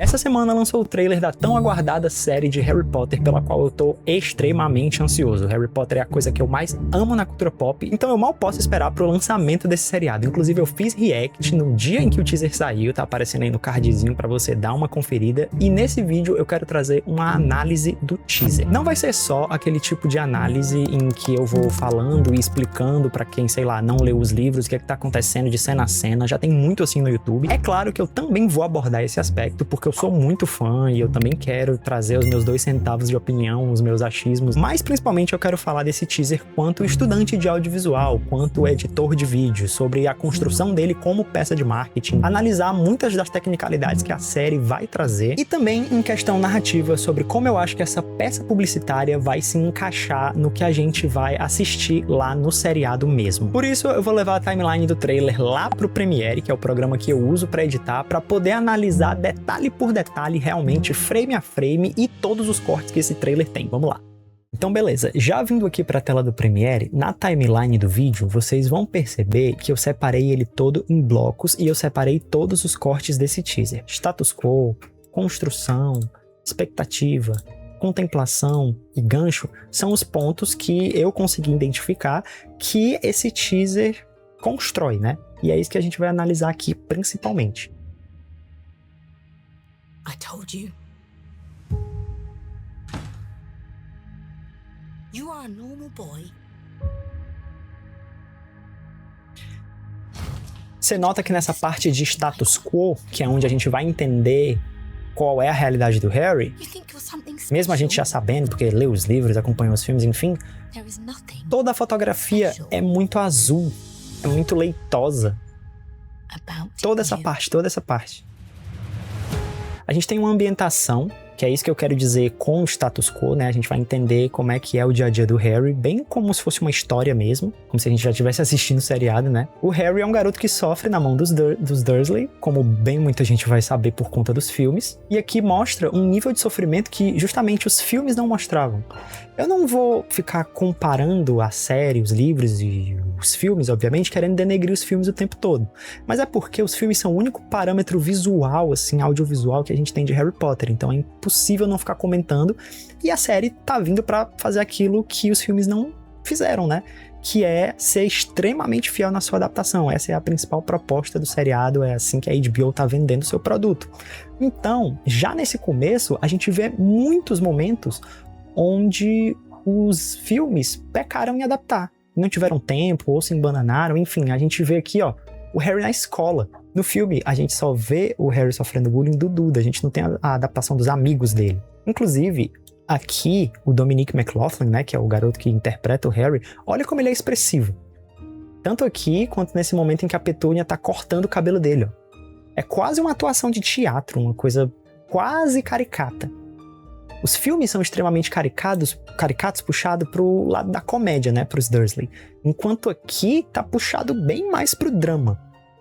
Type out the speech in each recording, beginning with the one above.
Essa semana lançou o trailer da tão aguardada série de Harry Potter, pela qual eu tô extremamente ansioso. Harry Potter é a coisa que eu mais amo na cultura pop, então eu mal posso esperar pro lançamento desse seriado. Inclusive eu fiz react no dia em que o teaser saiu, tá aparecendo aí no cardzinho pra você dar uma conferida, e nesse vídeo eu quero trazer uma análise do teaser. Não vai ser só aquele tipo de análise em que eu vou falando e explicando pra quem, sei lá, não leu os livros, o que é que tá acontecendo de cena a cena, já tem muito assim no YouTube. É claro que eu também vou abordar esse aspecto, porque eu sou muito fã e eu também quero trazer os meus 2 centavos de opinião, os meus achismos, mas principalmente eu quero falar desse teaser quanto estudante de audiovisual, quanto editor de vídeo, sobre a construção dele como peça de marketing, analisar muitas das tecnicalidades que a série vai trazer e também em questão narrativa sobre como eu acho que essa peça publicitária vai se encaixar no que a gente vai assistir lá no seriado mesmo. Por isso eu vou levar a timeline do trailer lá pro Premiere, que é o programa que eu uso para editar, para poder analisar detalhe por detalhe, realmente frame a frame e todos os cortes que esse trailer tem. Vamos lá. Então beleza, já vindo aqui para a tela do Premiere, na timeline do vídeo, vocês vão perceber que eu separei ele todo em blocos e eu separei todos os cortes desse teaser. Status quo, construção, expectativa, contemplação e gancho são os pontos que eu consegui identificar que esse teaser constrói, né? E é isso que a gente vai analisar aqui principalmente. I told you. You are a normal boy. Você nota que nessa parte de status quo, que é onde a gente vai entender qual é a realidade do Harry, You think you're something mesmo a gente já special? sabendo, porque lê os livros, acompanha os filmes, enfim, There is nothing toda a fotografia é muito azul, é muito leitosa. about Toda essa parte. A gente tem uma ambientação, que é isso que eu quero dizer com o status quo, né? A gente vai entender como é que é o dia a dia do Harry, bem como se fosse uma história mesmo, como se a gente já estivesse assistindo o seriado, né? O Harry é um garoto que sofre na mão dos Dursley, como bem muita gente vai saber por conta dos filmes, e aqui mostra um nível de sofrimento que justamente os filmes não mostravam. Eu não vou ficar comparando a série, os livros e os filmes, obviamente, querendo denegrir os filmes o tempo todo. Mas é porque os filmes são o único parâmetro visual, assim, audiovisual que a gente tem de Harry Potter. Então é impossível não ficar comentando. E a série tá vindo pra fazer aquilo que os filmes não fizeram, né? Que é ser extremamente fiel na sua adaptação. Essa é a principal proposta do seriado, é assim que a HBO tá vendendo o seu produto. Então, já nesse começo, a gente vê muitos momentos onde os filmes pecaram em adaptar. Não tiveram tempo, ou se embananaram, enfim, a gente vê aqui, ó, o Harry na escola. No filme, a gente só vê o Harry sofrendo bullying do Duda, a gente não tem a adaptação dos amigos dele. Inclusive, aqui, o Dominic McLaughlin, né, que é o garoto que interpreta o Harry, olha como ele é expressivo. Tanto aqui, quanto nesse momento em que a Petúnia tá cortando o cabelo dele, ó. É quase uma atuação de teatro, uma coisa quase caricata. Os filmes são extremamente caricatos puxado pro lado da comédia, né, pros Dursley. Enquanto aqui tá puxado bem mais pro drama.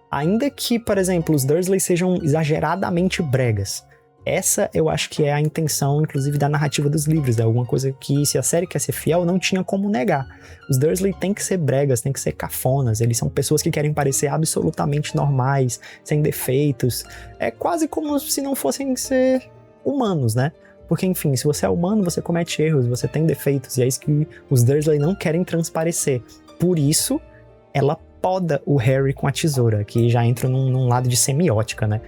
Ainda que, por exemplo, os Dursley sejam exageradamente bregas. Essa eu acho que é a intenção, inclusive, da narrativa dos livros. É alguma coisa que, se a série quer ser fiel, não tinha como negar. Os Dursley têm que ser bregas, têm que ser cafonas. Eles são pessoas que querem parecer absolutamente normais, sem defeitos. É quase como se não fossem ser humanos, né? Porque, enfim, se você é humano, você comete erros, você tem defeitos, e é isso que os Dursley não querem transparecer. Por isso, ela poda o Harry com a tesoura, que já entra num lado de semiótica, né?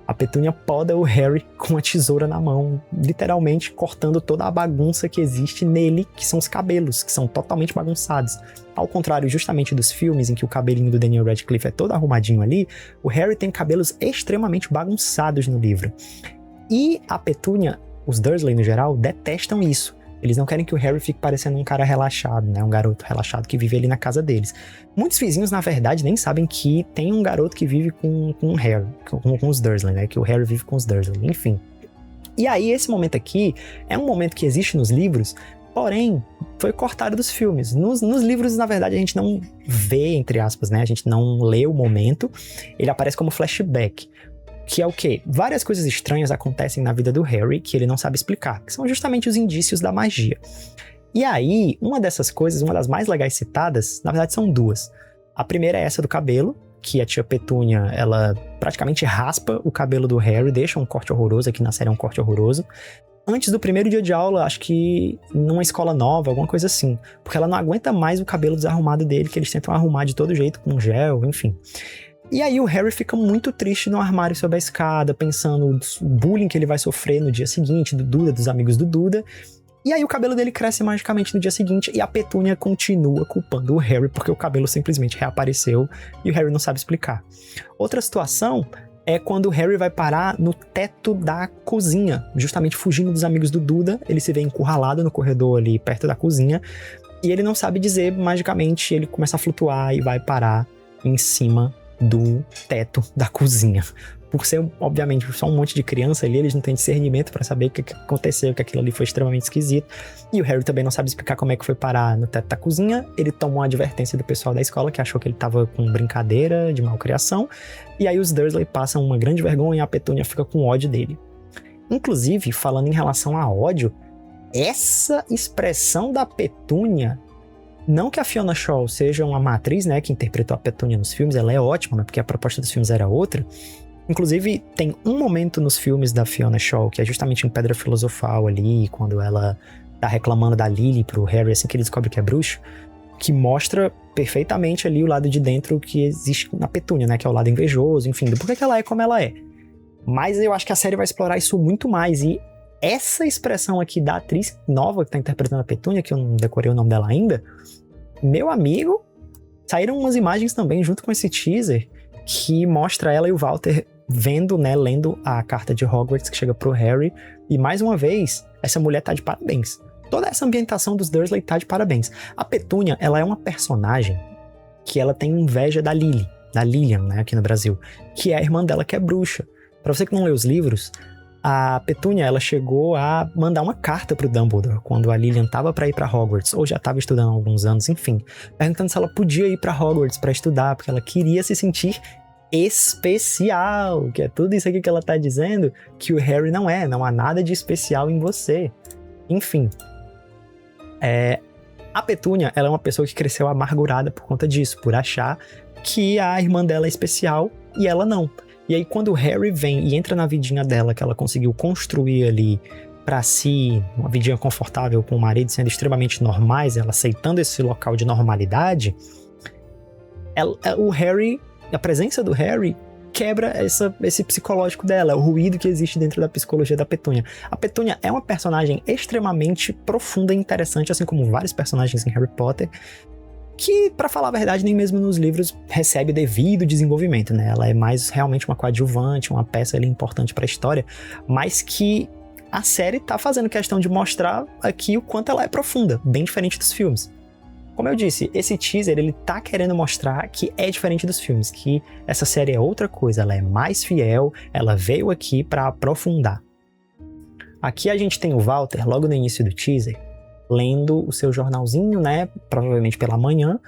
A Petúnia poda o Harry com a tesoura na mão, literalmente cortando toda a bagunça que existe nele, que são os cabelos, que são totalmente bagunçados. Ao contrário, justamente dos filmes, em que o cabelinho do Daniel Radcliffe é todo arrumadinho ali, o Harry tem cabelos extremamente bagunçados no livro. E a Petúnia, os Dursley no geral, detestam isso. Eles não querem que o Harry fique parecendo um cara relaxado, né? Um garoto relaxado que vive ali na casa deles. Muitos vizinhos, na verdade, nem sabem que tem um garoto que vive com o Harry, com os Dursley, né? Que o Harry vive com os Dursley, enfim. E aí, esse momento aqui é um momento que existe nos livros, porém, foi cortado dos filmes. Nos livros, na verdade, a gente não vê, entre aspas, né? A gente não lê o momento. Ele aparece como flashback. Que é o quê? Várias coisas estranhas acontecem na vida do Harry que ele não sabe explicar, que são justamente os indícios da magia. E aí, uma dessas coisas, uma das mais legais citadas, na verdade são duas. A primeira é essa do cabelo, que a tia Petúnia, ela praticamente raspa o cabelo do Harry, deixa um corte horroroso, aqui na série é um corte horroroso, antes do primeiro dia de aula, acho que numa escola nova, alguma coisa assim. Porque ela não aguenta mais o cabelo desarrumado dele, que eles tentam arrumar de todo jeito, com gel, enfim. E aí o Harry fica muito triste no armário sob a escada, pensando no bullying que ele vai sofrer no dia seguinte, do Duda, dos amigos do Duda. E aí o cabelo dele cresce magicamente no dia seguinte e a Petúnia continua culpando o Harry porque o cabelo simplesmente reapareceu e o Harry não sabe explicar. Outra situação é quando o Harry vai parar no teto da cozinha, justamente fugindo dos amigos do Duda. Ele se vê encurralado no corredor ali perto da cozinha e ele não sabe dizer, magicamente ele começa a flutuar e vai parar em cima do teto da cozinha. Por ser, obviamente, só um monte de criança ali, eles não têm discernimento pra saber o que aconteceu, que aquilo ali foi extremamente esquisito. E o Harry também não sabe explicar como é que foi parar no teto da cozinha. Ele toma uma advertência do pessoal da escola, que achou que ele tava com brincadeira de malcriação. E aí os Dursley passam uma grande vergonha e a Petúnia fica com ódio dele. Inclusive, falando em relação a ódio, essa expressão da Petúnia, não que a Fiona Shaw seja uma má atriz, né, que interpretou a Petúnia nos filmes, ela é ótima, mas porque a proposta dos filmes era outra. Inclusive, tem um momento nos filmes da Fiona Shaw, que é justamente em Pedra Filosofal ali, quando ela tá reclamando da Lily pro Harry, assim que ele descobre que é bruxo, que mostra perfeitamente ali o lado de dentro que existe na Petúnia, né, que é o lado invejoso, enfim, do porquê que ela é como ela é. Mas eu acho que a série vai explorar isso muito mais, e essa expressão aqui da atriz nova que tá interpretando a Petúnia, que eu não decorei o nome dela ainda, meu amigo, saíram umas imagens também junto com esse teaser, que mostra ela e o Walter vendo, né, lendo a carta de Hogwarts que chega pro Harry, e mais uma vez, essa mulher tá de parabéns. Toda essa ambientação dos Dursley tá de parabéns. A Petúnia, ela é uma personagem que ela tem inveja da Lily, da Lilian, né, aqui no Brasil, que é a irmã dela que é bruxa. Pra você que não leu os livros, a Petúnia, ela chegou a mandar uma carta pro Dumbledore quando a Lilian tava pra ir pra Hogwarts, ou já tava estudando há alguns anos, enfim, perguntando se ela podia ir pra Hogwarts pra estudar, porque ela queria se sentir especial, que é tudo isso aqui que ela tá dizendo, que o Harry não é, não há nada de especial em você. Enfim, a Petúnia, ela é uma pessoa que cresceu amargurada por conta disso, por achar que a irmã dela é especial e ela não. E aí quando o Harry vem e entra na vidinha dela, que ela conseguiu construir ali pra si, uma vidinha confortável com o marido sendo extremamente normais, ela aceitando esse local de normalidade, o Harry, a presença do Harry quebra esse psicológico dela, o ruído que existe dentro da psicologia da Petúnia. A Petúnia é uma personagem extremamente profunda e interessante, assim como vários personagens em Harry Potter, que, pra falar a verdade, nem mesmo nos livros recebe devido desenvolvimento, né? Ela é mais realmente uma coadjuvante, uma peça ali importante pra história, mas que a série tá fazendo questão de mostrar aqui o quanto ela é profunda, bem diferente dos filmes. Como eu disse, esse teaser, ele tá querendo mostrar que é diferente dos filmes, que essa série é outra coisa, ela é mais fiel, ela veio aqui pra aprofundar. Aqui a gente tem o Walter, logo no início do teaser, lendo o seu jornalzinho, né, provavelmente pela manhã,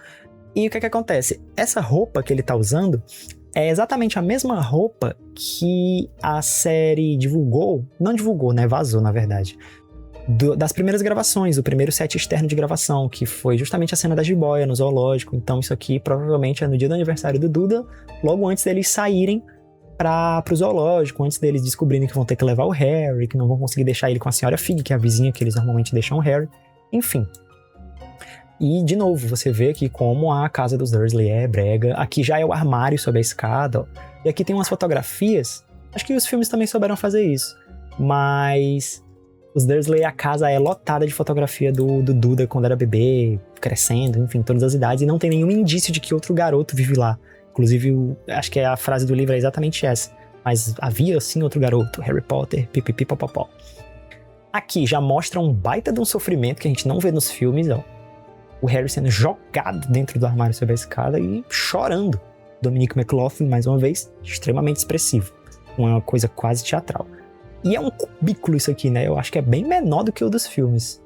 e o que acontece? Essa roupa que ele tá usando é exatamente a mesma roupa que a série não divulgou, né, vazou na verdade, das primeiras gravações, do primeiro set externo de gravação, que foi justamente a cena da jiboia no zoológico. Então isso aqui provavelmente é no dia do aniversário do Duda, logo antes deles saírem pro zoológico, antes deles descobrirem que vão ter que levar o Harry, que não vão conseguir deixar ele com a senhora Fig, que é a vizinha que eles normalmente deixam o Harry, enfim. E, de novo, você vê aqui como a casa dos Dursley é brega. Aqui já é o armário sob a escada, ó. E aqui tem umas fotografias, acho que os filmes também souberam fazer isso, mas os Dursley, a casa é lotada de fotografia do Duda quando era bebê, crescendo, enfim, todas as idades, e não tem nenhum indício de que outro garoto vive lá. Inclusive, acho que a frase do livro é exatamente essa. Mas havia, sim, outro garoto, Harry Potter, pipipipopopó. Aqui já mostra um baita de um sofrimento que a gente não vê nos filmes, ó. O Harry sendo jogado dentro do armário sob a escada e chorando. Dominic McLaughlin, mais uma vez, extremamente expressivo. Uma coisa quase teatral. E é um cubículo isso aqui, né? Eu acho que é bem menor do que o dos filmes.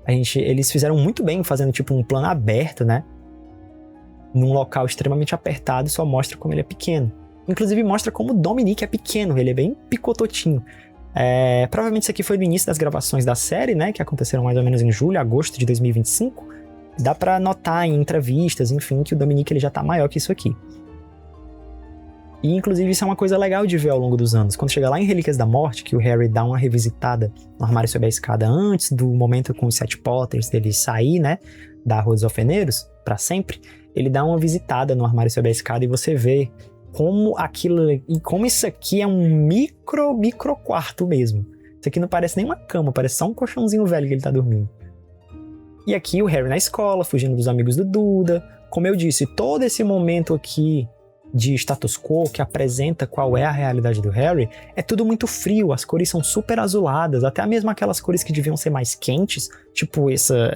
Eles fizeram muito bem fazendo tipo um plano aberto, né? Num local extremamente apertado, só mostra como ele é pequeno. Inclusive mostra como o Dominic é pequeno, ele é bem picototinho. Provavelmente isso aqui foi no início das gravações da série, né? Que aconteceram mais ou menos em julho, agosto de 2025. Dá pra notar em entrevistas, enfim, que o Dominic ele já tá maior que isso aqui. E, inclusive, isso é uma coisa legal de ver ao longo dos anos. Quando chega lá em Relíquias da Morte, que o Harry dá uma revisitada no armário sob a escada antes do momento com os 7 Potters, dele sair, né, da Rua dos Alfeneiros, pra sempre, ele dá uma visitada no armário sob a escada e você vê como aquilo, e como isso aqui é um micro quarto mesmo. Isso aqui não parece nem uma cama, parece só um colchãozinho velho que ele tá dormindo. E aqui o Harry na escola, fugindo dos amigos do Duda. Como eu disse, todo esse momento aqui de status quo que apresenta qual é a realidade do Harry, é tudo muito frio, as cores são super azuladas, até mesmo aquelas cores que deviam ser mais quentes, tipo essa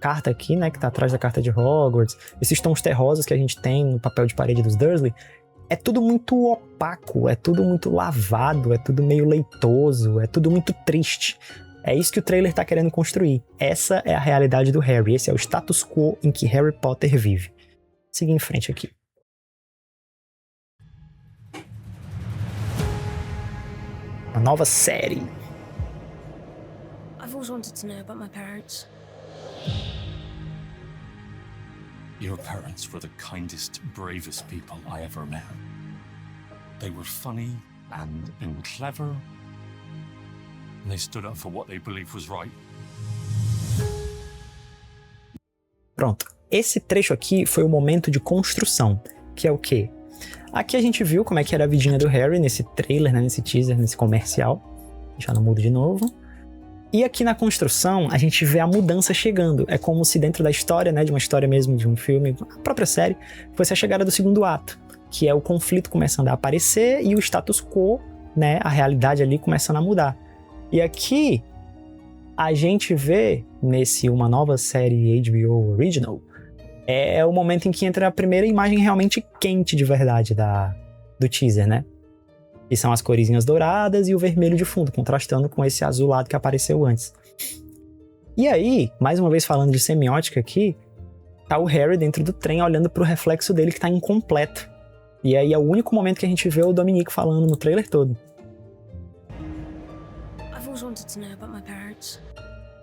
carta aqui, né, que tá atrás da carta de Hogwarts, esses tons terrosos que a gente tem no papel de parede dos Dursley, é tudo muito opaco, é tudo muito lavado, é tudo meio leitoso, é tudo muito triste. É isso que o trailer tá querendo construir. Essa é a realidade do Harry, esse é o status quo em que Harry Potter vive. Seguir em frente aqui. Uma nova série. I've always wanted to know about my parents. Your parents were the kindest, bravest people I ever met. They were funny and clever, and they stood up for what they believed was right. Pronto. Esse trecho aqui foi o momento de construção, que é o quê? Aqui a gente viu como é que era a vidinha do Harry nesse trailer, né, nesse teaser, nesse comercial. Já não mudo de novo. E aqui na construção, a gente vê a mudança chegando. É como se dentro da história, né, de uma história mesmo, de um filme, a própria série, fosse a chegada do segundo ato, que é o conflito começando a aparecer e o status quo, né, a realidade ali começando a mudar. E aqui, a gente vê, nesse uma nova série HBO Original, é o momento em que entra a primeira imagem realmente quente de verdade do teaser, né? E são as coresinhas douradas e o vermelho de fundo, contrastando com esse azulado que apareceu antes. E aí, mais uma vez falando de semiótica aqui, tá o Harry dentro do trem olhando pro reflexo dele que tá incompleto. E aí é o único momento que a gente vê o Dominique falando no trailer todo. I've always wanted to know about my parents.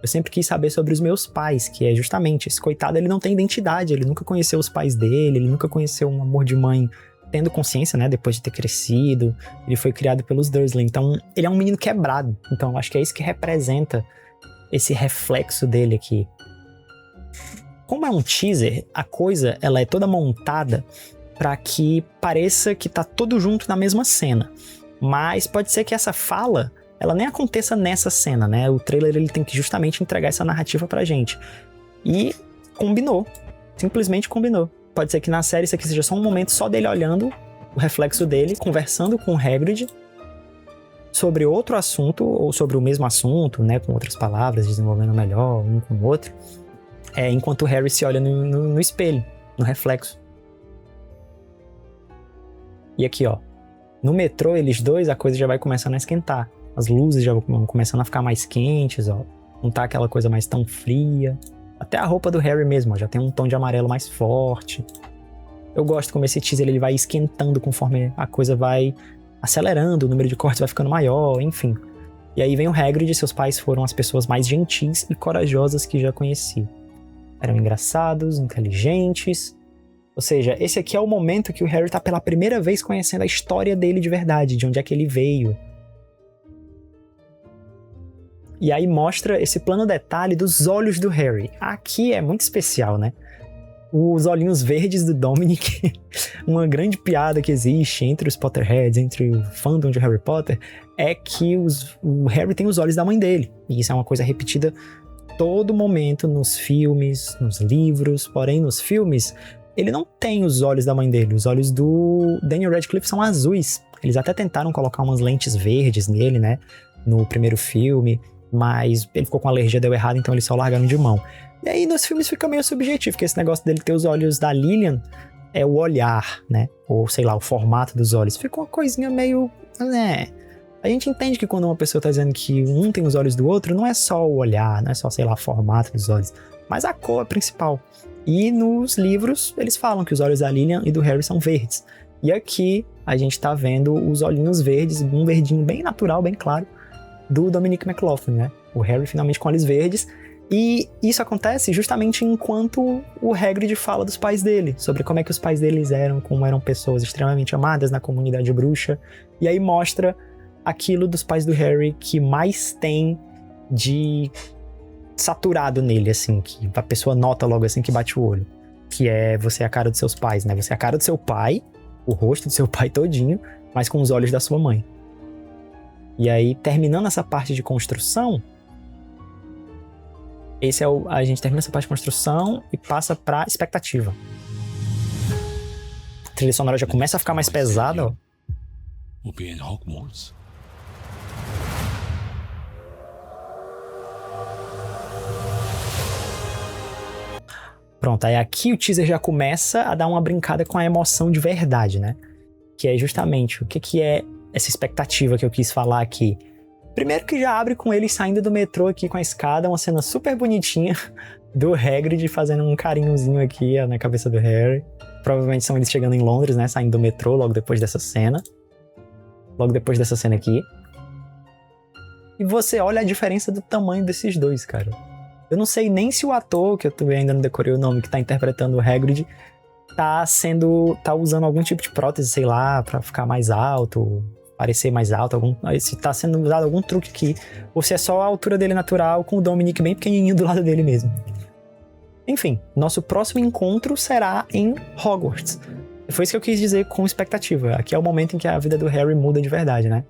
Eu sempre quis saber sobre os meus pais, que é justamente, esse coitado, ele não tem identidade, ele nunca conheceu os pais dele, ele nunca conheceu um amor de mãe tendo consciência, né, depois de ter crescido, ele foi criado pelos Dursley, então ele é um menino quebrado, então eu acho que é isso que representa esse reflexo dele aqui. Como é um teaser, a coisa, ela é toda montada para que pareça que tá tudo junto na mesma cena, mas pode ser que essa fala ela nem aconteça nessa cena, né? O trailer ele tem que justamente entregar essa narrativa pra gente. E combinou. Simplesmente combinou. Pode ser que na série isso aqui seja só um momento só dele olhando o reflexo dele, conversando com o Hagrid sobre outro assunto, ou sobre o mesmo assunto, né? Com outras palavras, desenvolvendo melhor um com o outro. Enquanto o Harry se olha no espelho, no reflexo. E aqui, ó. No metrô, eles dois, a coisa já vai começando a esquentar. As luzes já vão começando a ficar mais quentes, ó. Não tá aquela coisa mais tão fria. Até a roupa do Harry mesmo, ó, já tem um tom de amarelo mais forte. Eu gosto como esse teaser ele vai esquentando conforme a coisa vai acelerando, o número de cortes vai ficando maior, enfim. E aí vem o Hagrid e seus pais foram as pessoas mais gentis e corajosas que já conheci. Eram engraçados, inteligentes. Ou seja, esse aqui é o momento que o Harry tá pela primeira vez conhecendo a história dele de verdade, de onde é que ele veio. E aí mostra esse plano detalhe dos olhos do Harry. Aqui é muito especial, né? Os olhinhos verdes do Dominic. Uma grande piada que existe entre os Potterheads, entre o fandom de Harry Potter, é que o Harry tem os olhos da mãe dele. E isso é uma coisa repetida todo momento nos filmes, nos livros. Porém, nos filmes, ele não tem os olhos da mãe dele. Os olhos do Daniel Radcliffe são azuis. Eles até tentaram colocar umas lentes verdes nele, né? No primeiro filme. Mas ele ficou com alergia, deu errado, então eles só largaram de mão. E aí nos filmes fica meio subjetivo, porque esse negócio dele ter os olhos da Lilian é o olhar, né? Ou sei lá, o formato dos olhos. Fica uma coisinha meio... né? A gente entende que quando uma pessoa tá dizendo que um tem os olhos do outro, não é só o olhar, não é só, sei lá, o formato dos olhos, mas a cor principal. E nos livros eles falam que os olhos da Lilian e do Harry são verdes. E aqui a gente tá vendo os olhinhos verdes, um verdinho bem natural, bem claro, do Dominic McLaughlin, né? O Harry finalmente com olhos verdes. E isso acontece justamente enquanto o Hagrid fala dos pais dele, sobre como é que os pais deles eram, como eram pessoas extremamente amadas na comunidade bruxa. E aí mostra aquilo dos pais do Harry que mais tem de saturado nele, assim, que a pessoa nota logo assim que bate o olho. Que é você é a cara dos seus pais, né? Você é a cara do seu pai, o rosto do seu pai todinho, mas com os olhos da sua mãe. E aí, terminando essa parte de construção, a gente termina essa parte de construção e passa pra expectativa. A trilha sonora já começa a ficar mais pesada, ó. We'll be in Hogwarts. Pronto, aí aqui o teaser já começa a dar uma brincada com a emoção de verdade, né? Que é justamente o que é essa expectativa que eu quis falar aqui. Primeiro que já abre com eles saindo do metrô aqui com a escada, uma cena super bonitinha do Hagrid fazendo um carinhozinho aqui na cabeça do Harry. Provavelmente são eles chegando em Londres, né? Saindo do metrô logo depois dessa cena. Logo depois dessa cena aqui. E você olha a diferença do tamanho desses dois, cara. Eu não sei nem se o ator, que eu ainda não decorei o nome, que tá interpretando o Hagrid, tá usando algum tipo de prótese, sei lá, pra ficar mais alto, parecer mais alto, se tá sendo usado algum truque aqui, ou se é só a altura dele natural, com o Dominic bem pequenininho do lado dele mesmo. Enfim, nosso próximo encontro será em Hogwarts. Foi isso que eu quis dizer com expectativa. Aqui é o momento em que a vida do Harry muda de verdade, né?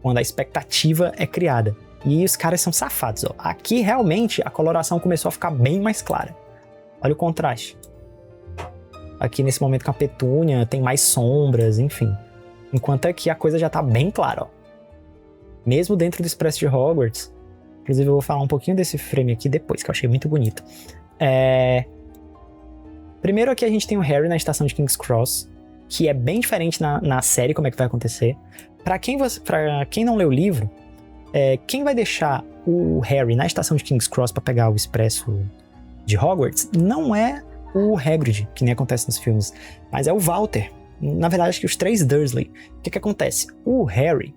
Quando a expectativa é criada. E os caras são safados, ó. Aqui, realmente, a coloração começou a ficar bem mais clara. Olha o contraste. Aqui, nesse momento, com a petúnia, tem mais sombras, enfim. Enquanto aqui, a coisa já tá bem clara, ó. Mesmo dentro do Expresso de Hogwarts. Inclusive, eu vou falar um pouquinho desse frame aqui depois, que eu achei muito bonito. Primeiro aqui, a gente tem o Harry na estação de King's Cross, que é bem diferente na série, como é que vai acontecer. Pra quem não leu o livro, quem vai deixar o Harry na estação de King's Cross pra pegar o expresso de Hogwarts não é o Hagrid, que nem acontece nos filmes, mas é o Walter. Na verdade, acho que os 3 Dursley. O que acontece? O Harry,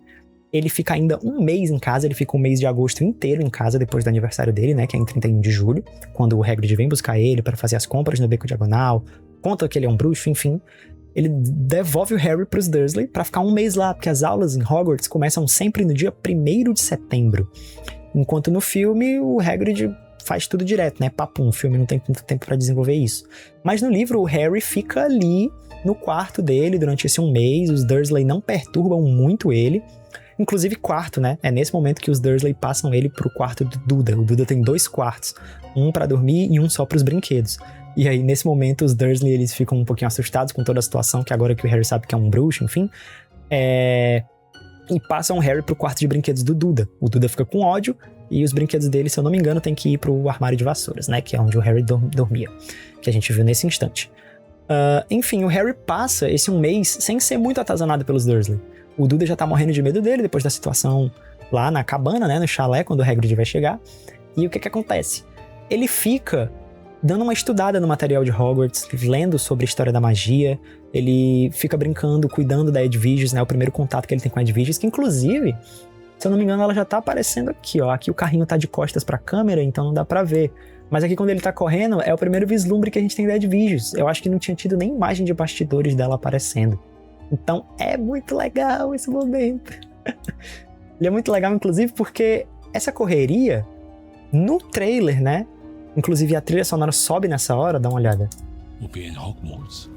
ele fica ainda um mês em casa, ele fica o mês de agosto inteiro em casa depois do aniversário dele, né, que é em 31 de julho, quando o Hagrid vem buscar ele pra fazer as compras no Beco Diagonal, conta que ele é um bruxo, enfim. Ele devolve o Harry pros Dursley pra ficar um mês lá, porque as aulas em Hogwarts começam sempre no dia 1º de setembro. Enquanto no filme, o Hagrid faz tudo direto, né? Papum, o filme não tem tanto tempo pra desenvolver isso. Mas no livro, o Harry fica ali no quarto dele durante esse um mês, os Dursley não perturbam muito ele. Inclusive quarto, né? É nesse momento que os Dursley passam ele pro quarto do Duda. O Duda tem 2 quartos, um pra dormir e um só pros brinquedos. E aí, nesse momento, os Dursley, eles ficam um pouquinho assustados com toda a situação, que agora que o Harry sabe que é um bruxo, enfim. E passam o Harry pro quarto de brinquedos do Duda. O Duda fica com ódio, e os brinquedos dele, se eu não me engano, tem que ir pro armário de vassouras, né? Que é onde o Harry dormia, que a gente viu nesse instante. Enfim, o Harry passa esse um mês sem ser muito atazanado pelos Dursley. O Duda já tá morrendo de medo dele, depois da situação lá na cabana, né? No chalé, quando o Hagrid vai chegar. E o que acontece? Ele fica dando uma estudada no material de Hogwarts, lendo sobre a história da magia. Ele fica brincando, cuidando da Edwiges, né? O primeiro contato que ele tem com a Edwiges, que inclusive, se eu não me engano, ela já tá aparecendo aqui, ó. Aqui o carrinho tá de costas pra câmera, então não dá pra ver. Mas aqui quando ele tá correndo, é o primeiro vislumbre que a gente tem da Edwiges. Eu acho que não tinha tido nem imagem de bastidores dela aparecendo. Então é muito legal esse momento. Ele é muito legal, inclusive, porque essa correria, no trailer, né? Inclusive a trilha sonora sobe nessa hora, dá uma olhada. We'll be in Hogwarts.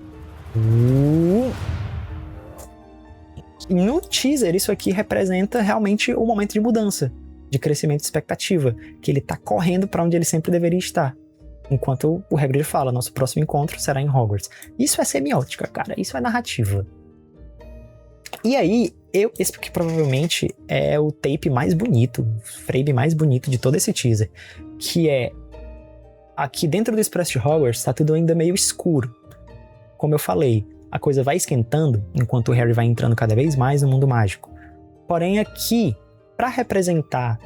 No teaser, isso aqui representa realmente o momento de mudança, de crescimento de expectativa, que ele tá correndo pra onde ele sempre deveria estar. Enquanto o Hagrid fala, nosso próximo encontro será em Hogwarts. Isso é semiótica, cara, isso é narrativa. E aí, esse aqui provavelmente é o tape mais bonito, o frame mais bonito de todo esse teaser, que é aqui dentro do Expresso de Hogwarts tá tudo ainda meio escuro. Como eu falei, a coisa vai esquentando enquanto o Harry vai entrando cada vez mais no mundo mágico. Porém aqui, para representar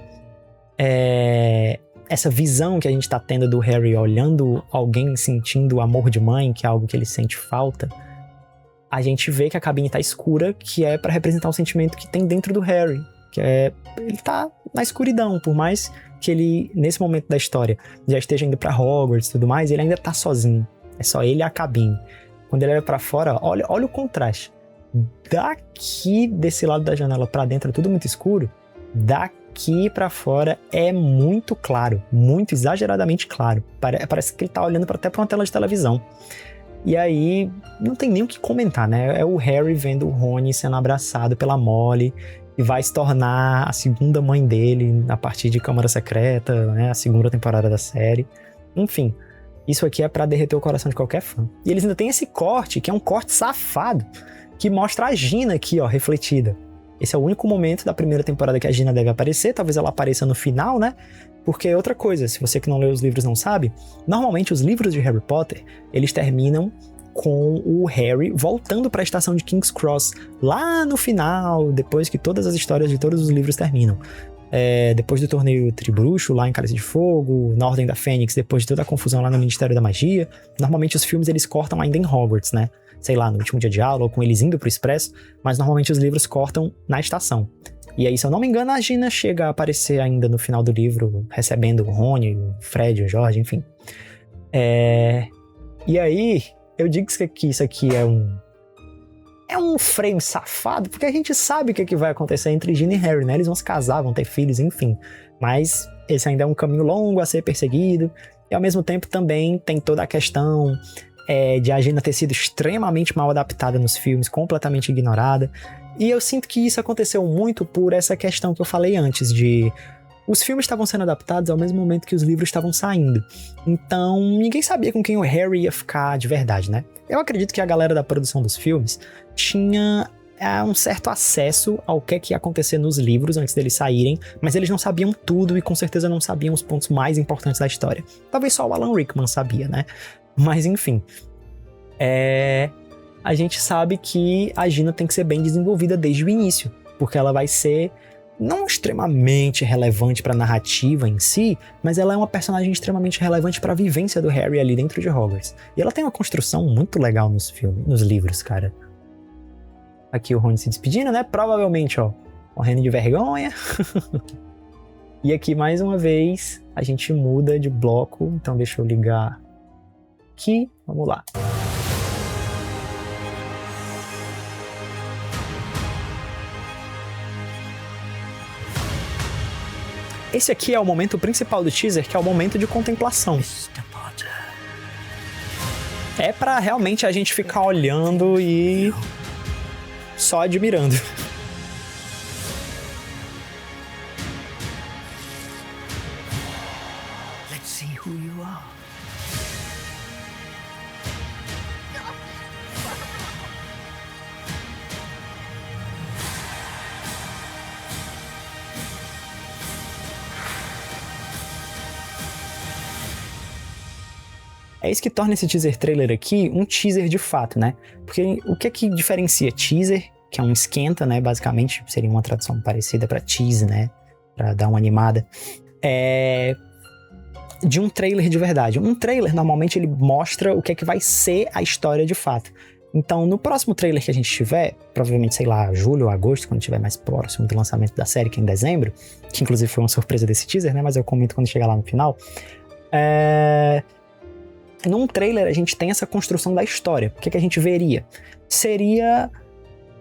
essa visão que a gente tá tendo do Harry olhando alguém sentindo o amor de mãe, que é algo que ele sente falta, a gente vê que a cabine tá escura, que é para representar o sentimento que tem dentro do Harry. Ele tá na escuridão, por mais que ele, nesse momento da história, já esteja indo pra Hogwarts e tudo mais, ele ainda tá sozinho. É só ele e a cabine. Quando ele olha pra fora, olha o contraste. Daqui, desse lado da janela pra dentro, é tudo muito escuro. Daqui pra fora é muito claro, muito exageradamente claro. Parece que ele tá olhando até pra uma tela de televisão. E aí, não tem nem o que comentar, né? É o Harry vendo o Rony sendo abraçado pela Molly, e vai se tornar a segunda mãe dele a partir de Câmara Secreta, né? A segunda temporada da série. Enfim, isso aqui é pra derreter o coração de qualquer fã. E eles ainda têm esse corte, que é um corte safado, que mostra a Gina aqui, ó, refletida. Esse é o único momento da primeira temporada que a Gina deve aparecer, talvez ela apareça no final, né? Porque outra coisa, se você que não leu os livros não sabe, normalmente os livros de Harry Potter, eles terminam com o Harry voltando para a estação de King's Cross, lá no final, depois que todas as histórias de todos os livros terminam. Depois do torneio Tribruxo, lá em Cálice de Fogo, na Ordem da Fênix, depois de toda a confusão lá no Ministério da Magia. Normalmente os filmes eles cortam ainda em Hogwarts, né? Sei lá, no último dia de aula, ou com eles indo pro Expresso, mas normalmente os livros cortam na estação. E aí, se eu não me engano, a Gina chega a aparecer ainda no final do livro, recebendo o Rony, o Fred, o Jorge, enfim. E aí, eu digo que isso aqui é um frame safado, porque a gente sabe o que vai acontecer entre Gina e Harry, né? Eles vão se casar, vão ter filhos, enfim. Mas esse ainda é um caminho longo a ser perseguido. E ao mesmo tempo também tem toda a questão de a Gina ter sido extremamente mal adaptada nos filmes, completamente ignorada. E eu sinto que isso aconteceu muito por essa questão que eu falei antes, de os filmes estavam sendo adaptados ao mesmo momento que os livros estavam saindo. Então, ninguém sabia com quem o Harry ia ficar de verdade, né? Eu acredito que a galera da produção dos filmes tinha um certo acesso ao que ia acontecer nos livros antes deles saírem, mas eles não sabiam tudo e com certeza não sabiam os pontos mais importantes da história. Talvez só o Alan Rickman sabia, né? Mas enfim, a gente sabe que a Gina tem que ser bem desenvolvida desde o início, porque ela vai ser não extremamente relevante para a narrativa em si, mas ela é uma personagem extremamente relevante para a vivência do Harry ali dentro de Hogwarts. E ela tem uma construção muito legal nos livros, cara. Aqui o Rony se despedindo, né? Provavelmente, ó, morrendo de vergonha. E aqui, mais uma vez, a gente muda de bloco. Então, deixa eu ligar aqui. Vamos lá. Esse aqui é o momento principal do teaser, que é o momento de contemplação. É pra realmente a gente ficar olhando e só admirando. Let's see who you are. É isso que torna esse teaser trailer aqui um teaser de fato, né? Porque o que é que diferencia teaser, que é um esquenta, né? Basicamente, seria uma tradução parecida para tease, né? Pra dar uma animada. De um trailer de verdade. Um trailer, normalmente, ele mostra o que é que vai ser a história de fato. Então, no próximo trailer que a gente tiver, provavelmente, sei lá, julho ou agosto, quando estiver mais próximo do lançamento da série, que é em dezembro, que inclusive foi uma surpresa desse teaser, né? Mas eu comento quando chegar lá no final. Num trailer a gente tem essa construção da história. O que a gente veria? Seria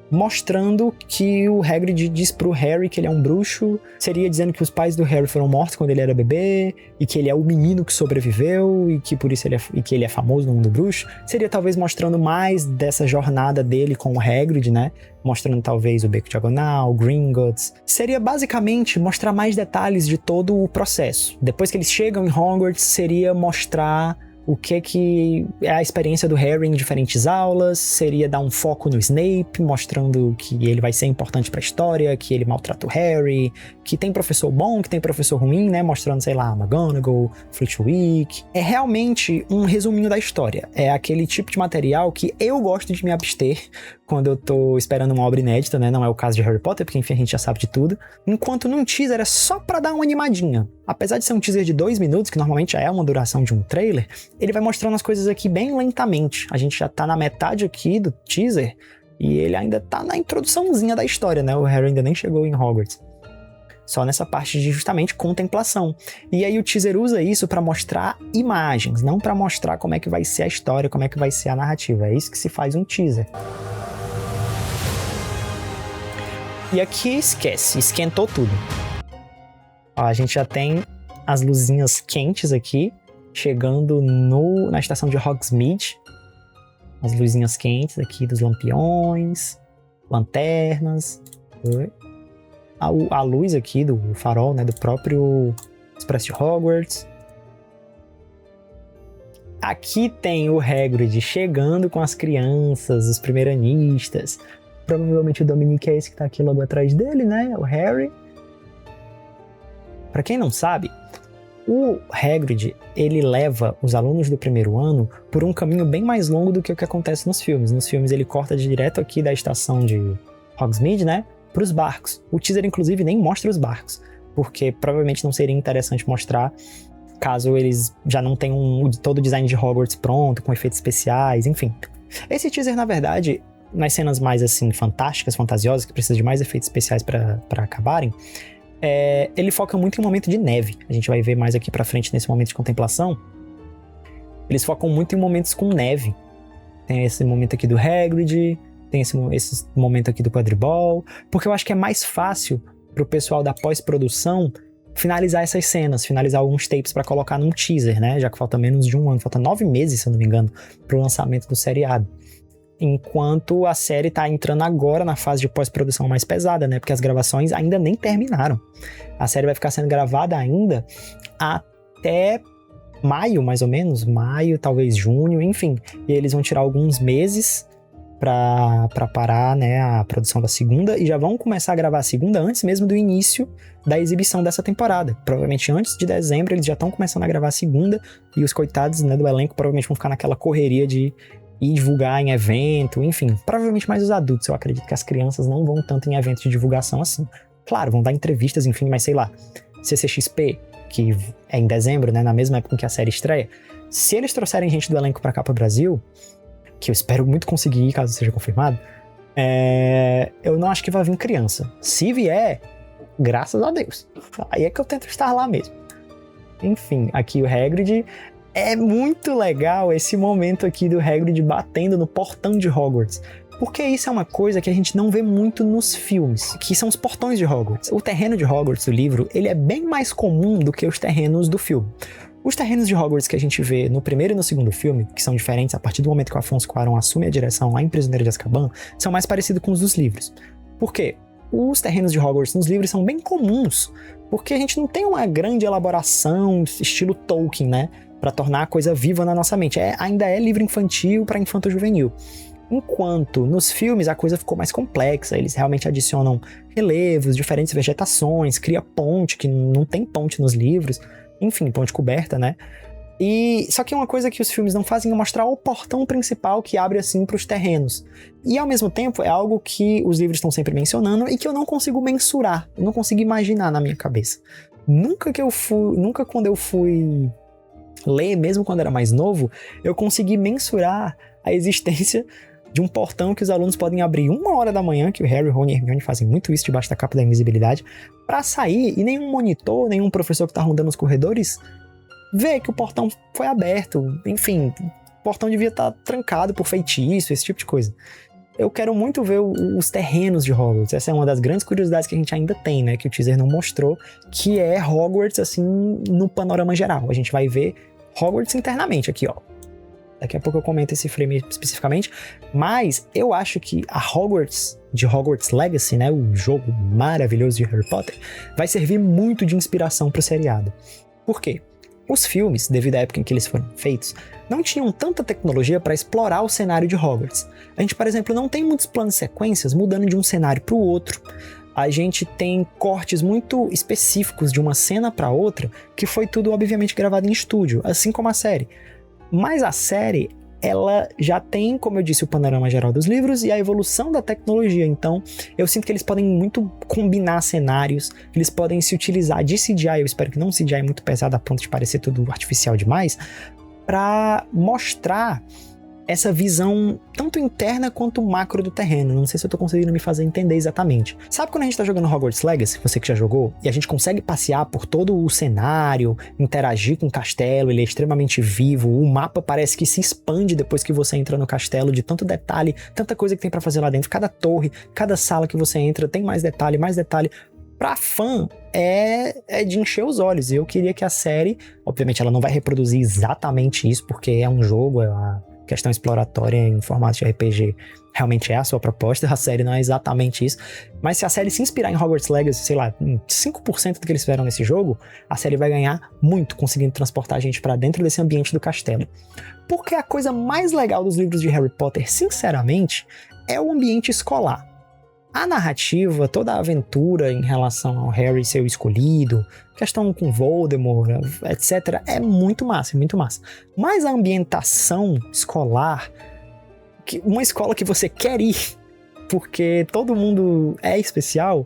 mostrando que o Hagrid diz pro Harry que ele é um bruxo, seria dizendo que os pais do Harry foram mortos quando ele era bebê, e que ele é o menino que sobreviveu, e que por isso ele é famoso no mundo bruxo. Seria talvez mostrando mais dessa jornada dele com o Hagrid, né? Mostrando talvez o Beco Diagonal, Gringotts. Seria basicamente mostrar mais detalhes de todo o processo. Depois que eles chegam em Hogwarts, seria mostrar o que é a experiência do Harry em diferentes aulas, seria dar um foco no Snape, mostrando que ele vai ser importante pra história, que ele maltrata o Harry, que tem professor bom, que tem professor ruim, né? Mostrando, sei lá, McGonagall, Flitwick. É realmente um resuminho da história. É aquele tipo de material que eu gosto de me abster quando eu tô esperando uma obra inédita, né? Não é o caso de Harry Potter, porque enfim a gente já sabe de tudo. Enquanto num teaser é só pra dar uma animadinha. Apesar de ser um teaser de 2 minutos, que normalmente já é uma duração de um trailer, ele vai mostrando as coisas aqui bem lentamente. A gente já tá na metade aqui do teaser e ele ainda tá na introduçãozinha da história, né? O Harry ainda nem chegou em Hogwarts. Só nessa parte de justamente contemplação. E aí o teaser usa isso para mostrar imagens, não para mostrar como é que vai ser a história, como é que vai ser a narrativa. É isso que se faz um teaser. E aqui esquece, esquentou tudo. Ó, a gente já tem as luzinhas quentes aqui, chegando na estação de Hogsmeade. As luzinhas quentes aqui dos lampiões, lanternas. A luz aqui do farol, né, do próprio Expresso de Hogwarts. Aqui tem o Hagrid chegando com as crianças, os primeiranistas. Provavelmente o Dominique é esse que tá aqui logo atrás dele, né? O Harry. Pra quem não sabe, o Hagrid, ele leva os alunos do primeiro ano por um caminho bem mais longo do que o que acontece nos filmes. Nos filmes ele corta direto aqui da estação de Hogsmeade, né, pros barcos. O teaser, inclusive, nem mostra os barcos, porque provavelmente não seria interessante mostrar caso eles já não tenham todo o design de Hogwarts pronto, com efeitos especiais, enfim. Esse teaser, na verdade, nas cenas mais, assim, fantásticas, fantasiosas, que precisam de mais efeitos especiais para acabarem, ele foca muito em um momento de neve. A gente vai ver mais aqui pra frente nesse momento de contemplação. Eles focam muito em momentos com neve. Tem esse momento aqui do Hagrid, tem esse momento aqui do quadribol, porque eu acho que é mais fácil pro pessoal da pós-produção finalizar essas cenas, finalizar alguns tapes pra colocar num teaser, né? Já que falta menos de um ano, falta 9 meses, se eu não me engano, pro lançamento do seriado. Enquanto a série tá entrando agora na fase de pós-produção mais pesada, né? Porque as gravações ainda nem terminaram. A série vai ficar sendo gravada ainda até maio, mais ou menos. Maio, talvez junho, enfim. E eles vão tirar alguns meses pra parar, né, a produção da segunda. E já vão começar a gravar a segunda antes mesmo do início da exibição dessa temporada. Provavelmente antes de dezembro eles já estão começando a gravar a segunda. E os coitados, né, do elenco provavelmente vão ficar naquela correria de e divulgar em evento, enfim, provavelmente mais os adultos. Eu acredito que as crianças não vão tanto em eventos de divulgação assim. Claro, vão dar entrevistas, enfim, mas sei lá, CCXP, que é em dezembro, né, na mesma época em que a série estreia, se eles trouxerem gente do elenco pra cá pro Brasil, que eu espero muito conseguir ir, caso seja confirmado, eu não acho que vai vir criança. Se vier, graças a Deus. Aí é que eu tento estar lá mesmo. Enfim, aqui o Hagrid. É muito legal esse momento aqui do Hagrid batendo no portão de Hogwarts. Porque isso é uma coisa que a gente não vê muito nos filmes, que são os portões de Hogwarts. O terreno de Hogwarts do livro, ele é bem mais comum do que os terrenos do filme. Os terrenos de Hogwarts que a gente vê no primeiro e no segundo filme, que são diferentes a partir do momento que o Afonso Cuarón assume a direção lá em Prisioneiro de Azkaban, são mais parecidos com os dos livros. Por quê? Os terrenos de Hogwarts nos livros são bem comuns, porque a gente não tem uma grande elaboração estilo Tolkien, né? Para tornar a coisa viva na nossa mente. Ainda é livro infantil para infanto-juvenil. Enquanto nos filmes a coisa ficou mais complexa, eles realmente adicionam relevos, diferentes vegetações, cria ponte, que não tem ponte nos livros, enfim, ponte coberta, né? Só que uma coisa que os filmes não fazem é mostrar o portão principal que abre assim para os terrenos. E ao mesmo tempo é algo que os livros estão sempre mencionando e que eu não consigo mensurar, eu não consigo imaginar na minha cabeça. Nunca quando eu fui ler, mesmo quando era mais novo, eu consegui mensurar a existência de um portão que os alunos podem abrir 1h da manhã, que o Harry, Ron e Hermione fazem muito isso debaixo da capa da invisibilidade, para sair e nenhum monitor, nenhum professor que tá rondando os corredores vê que o portão foi aberto. Enfim, o portão devia estar trancado por feitiço, esse tipo de coisa. Eu quero muito ver os terrenos de Hogwarts. Essa é uma das grandes curiosidades que a gente ainda tem, né? Que o teaser não mostrou, que é Hogwarts, assim, no panorama geral. A gente vai ver Hogwarts internamente aqui, ó. Daqui a pouco eu comento esse frame especificamente. Mas eu acho que a Hogwarts, de Hogwarts Legacy, né? O jogo maravilhoso de Harry Potter, vai servir muito de inspiração pro seriado. Por quê? Os filmes, devido à época em que eles foram feitos, não tinham tanta tecnologia para explorar o cenário de Hogwarts. A gente, por exemplo, não tem muitos planos de sequências mudando de um cenário para o outro. A gente tem cortes muito específicos de uma cena para outra, que foi tudo obviamente gravado em estúdio, assim como a série. Mas a série, ela já tem, como eu disse, o panorama geral dos livros e a evolução da tecnologia. Então, eu sinto que eles podem muito combinar cenários, eles podem se utilizar de CGI, eu espero que não CGI muito pesado a ponto de parecer tudo artificial demais, para mostrar essa visão tanto interna quanto macro do terreno. Não sei se eu tô conseguindo me fazer entender exatamente. Sabe quando a gente tá jogando Hogwarts Legacy, você que já jogou, e a gente consegue passear por todo o cenário, interagir com o castelo, ele é extremamente vivo, o mapa parece que se expande depois que você entra no castelo, de tanto detalhe, tanta coisa que tem pra fazer lá dentro, cada torre, cada sala que você entra tem mais detalhe, mais detalhe. Pra fã, é de encher os olhos. E eu queria que a série, obviamente ela não vai reproduzir exatamente isso, porque é um jogo, é uma questão exploratória em formato de RPG, realmente é a sua proposta, a série não é exatamente isso. Mas se a série se inspirar em Hogwarts Legacy, sei lá, em 5% do que eles fizeram nesse jogo, a série vai ganhar muito, conseguindo transportar a gente pra dentro desse ambiente do castelo. Porque a coisa mais legal dos livros de Harry Potter, sinceramente, é o ambiente escolar. A narrativa, toda a aventura em relação ao Harry ser o escolhido, questão com Voldemort, etc., é muito massa, muito massa. Mas a ambientação escolar, uma escola que você quer ir, porque todo mundo é especial,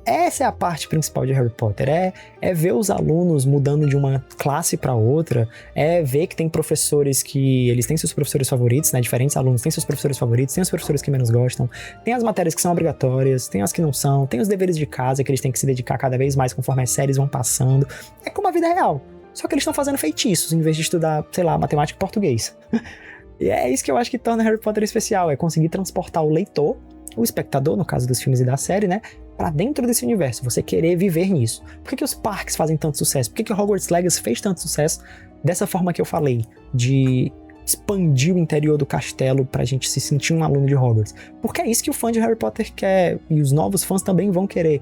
essa é a parte principal de Harry Potter, é ver os alunos mudando de uma classe para outra, é ver que tem professores que eles têm seus professores favoritos, né, diferentes alunos têm seus professores favoritos, tem os professores que menos gostam, tem as matérias que são obrigatórias, tem as que não são, tem os deveres de casa que eles têm que se dedicar cada vez mais conforme as séries vão passando, é como a vida real, só que eles estão fazendo feitiços em vez de estudar, sei lá, matemática e português. E é isso que eu acho que torna Harry Potter especial, é conseguir transportar o leitor, o espectador, no caso dos filmes e da série, né, pra dentro desse universo, você querer viver nisso. Por que os parques fazem tanto sucesso? Por que Hogwarts Legacy fez tanto sucesso dessa forma que eu falei, de expandir o interior do castelo pra gente se sentir um aluno de Hogwarts? Porque é isso que o fã de Harry Potter quer, e os novos fãs também vão querer.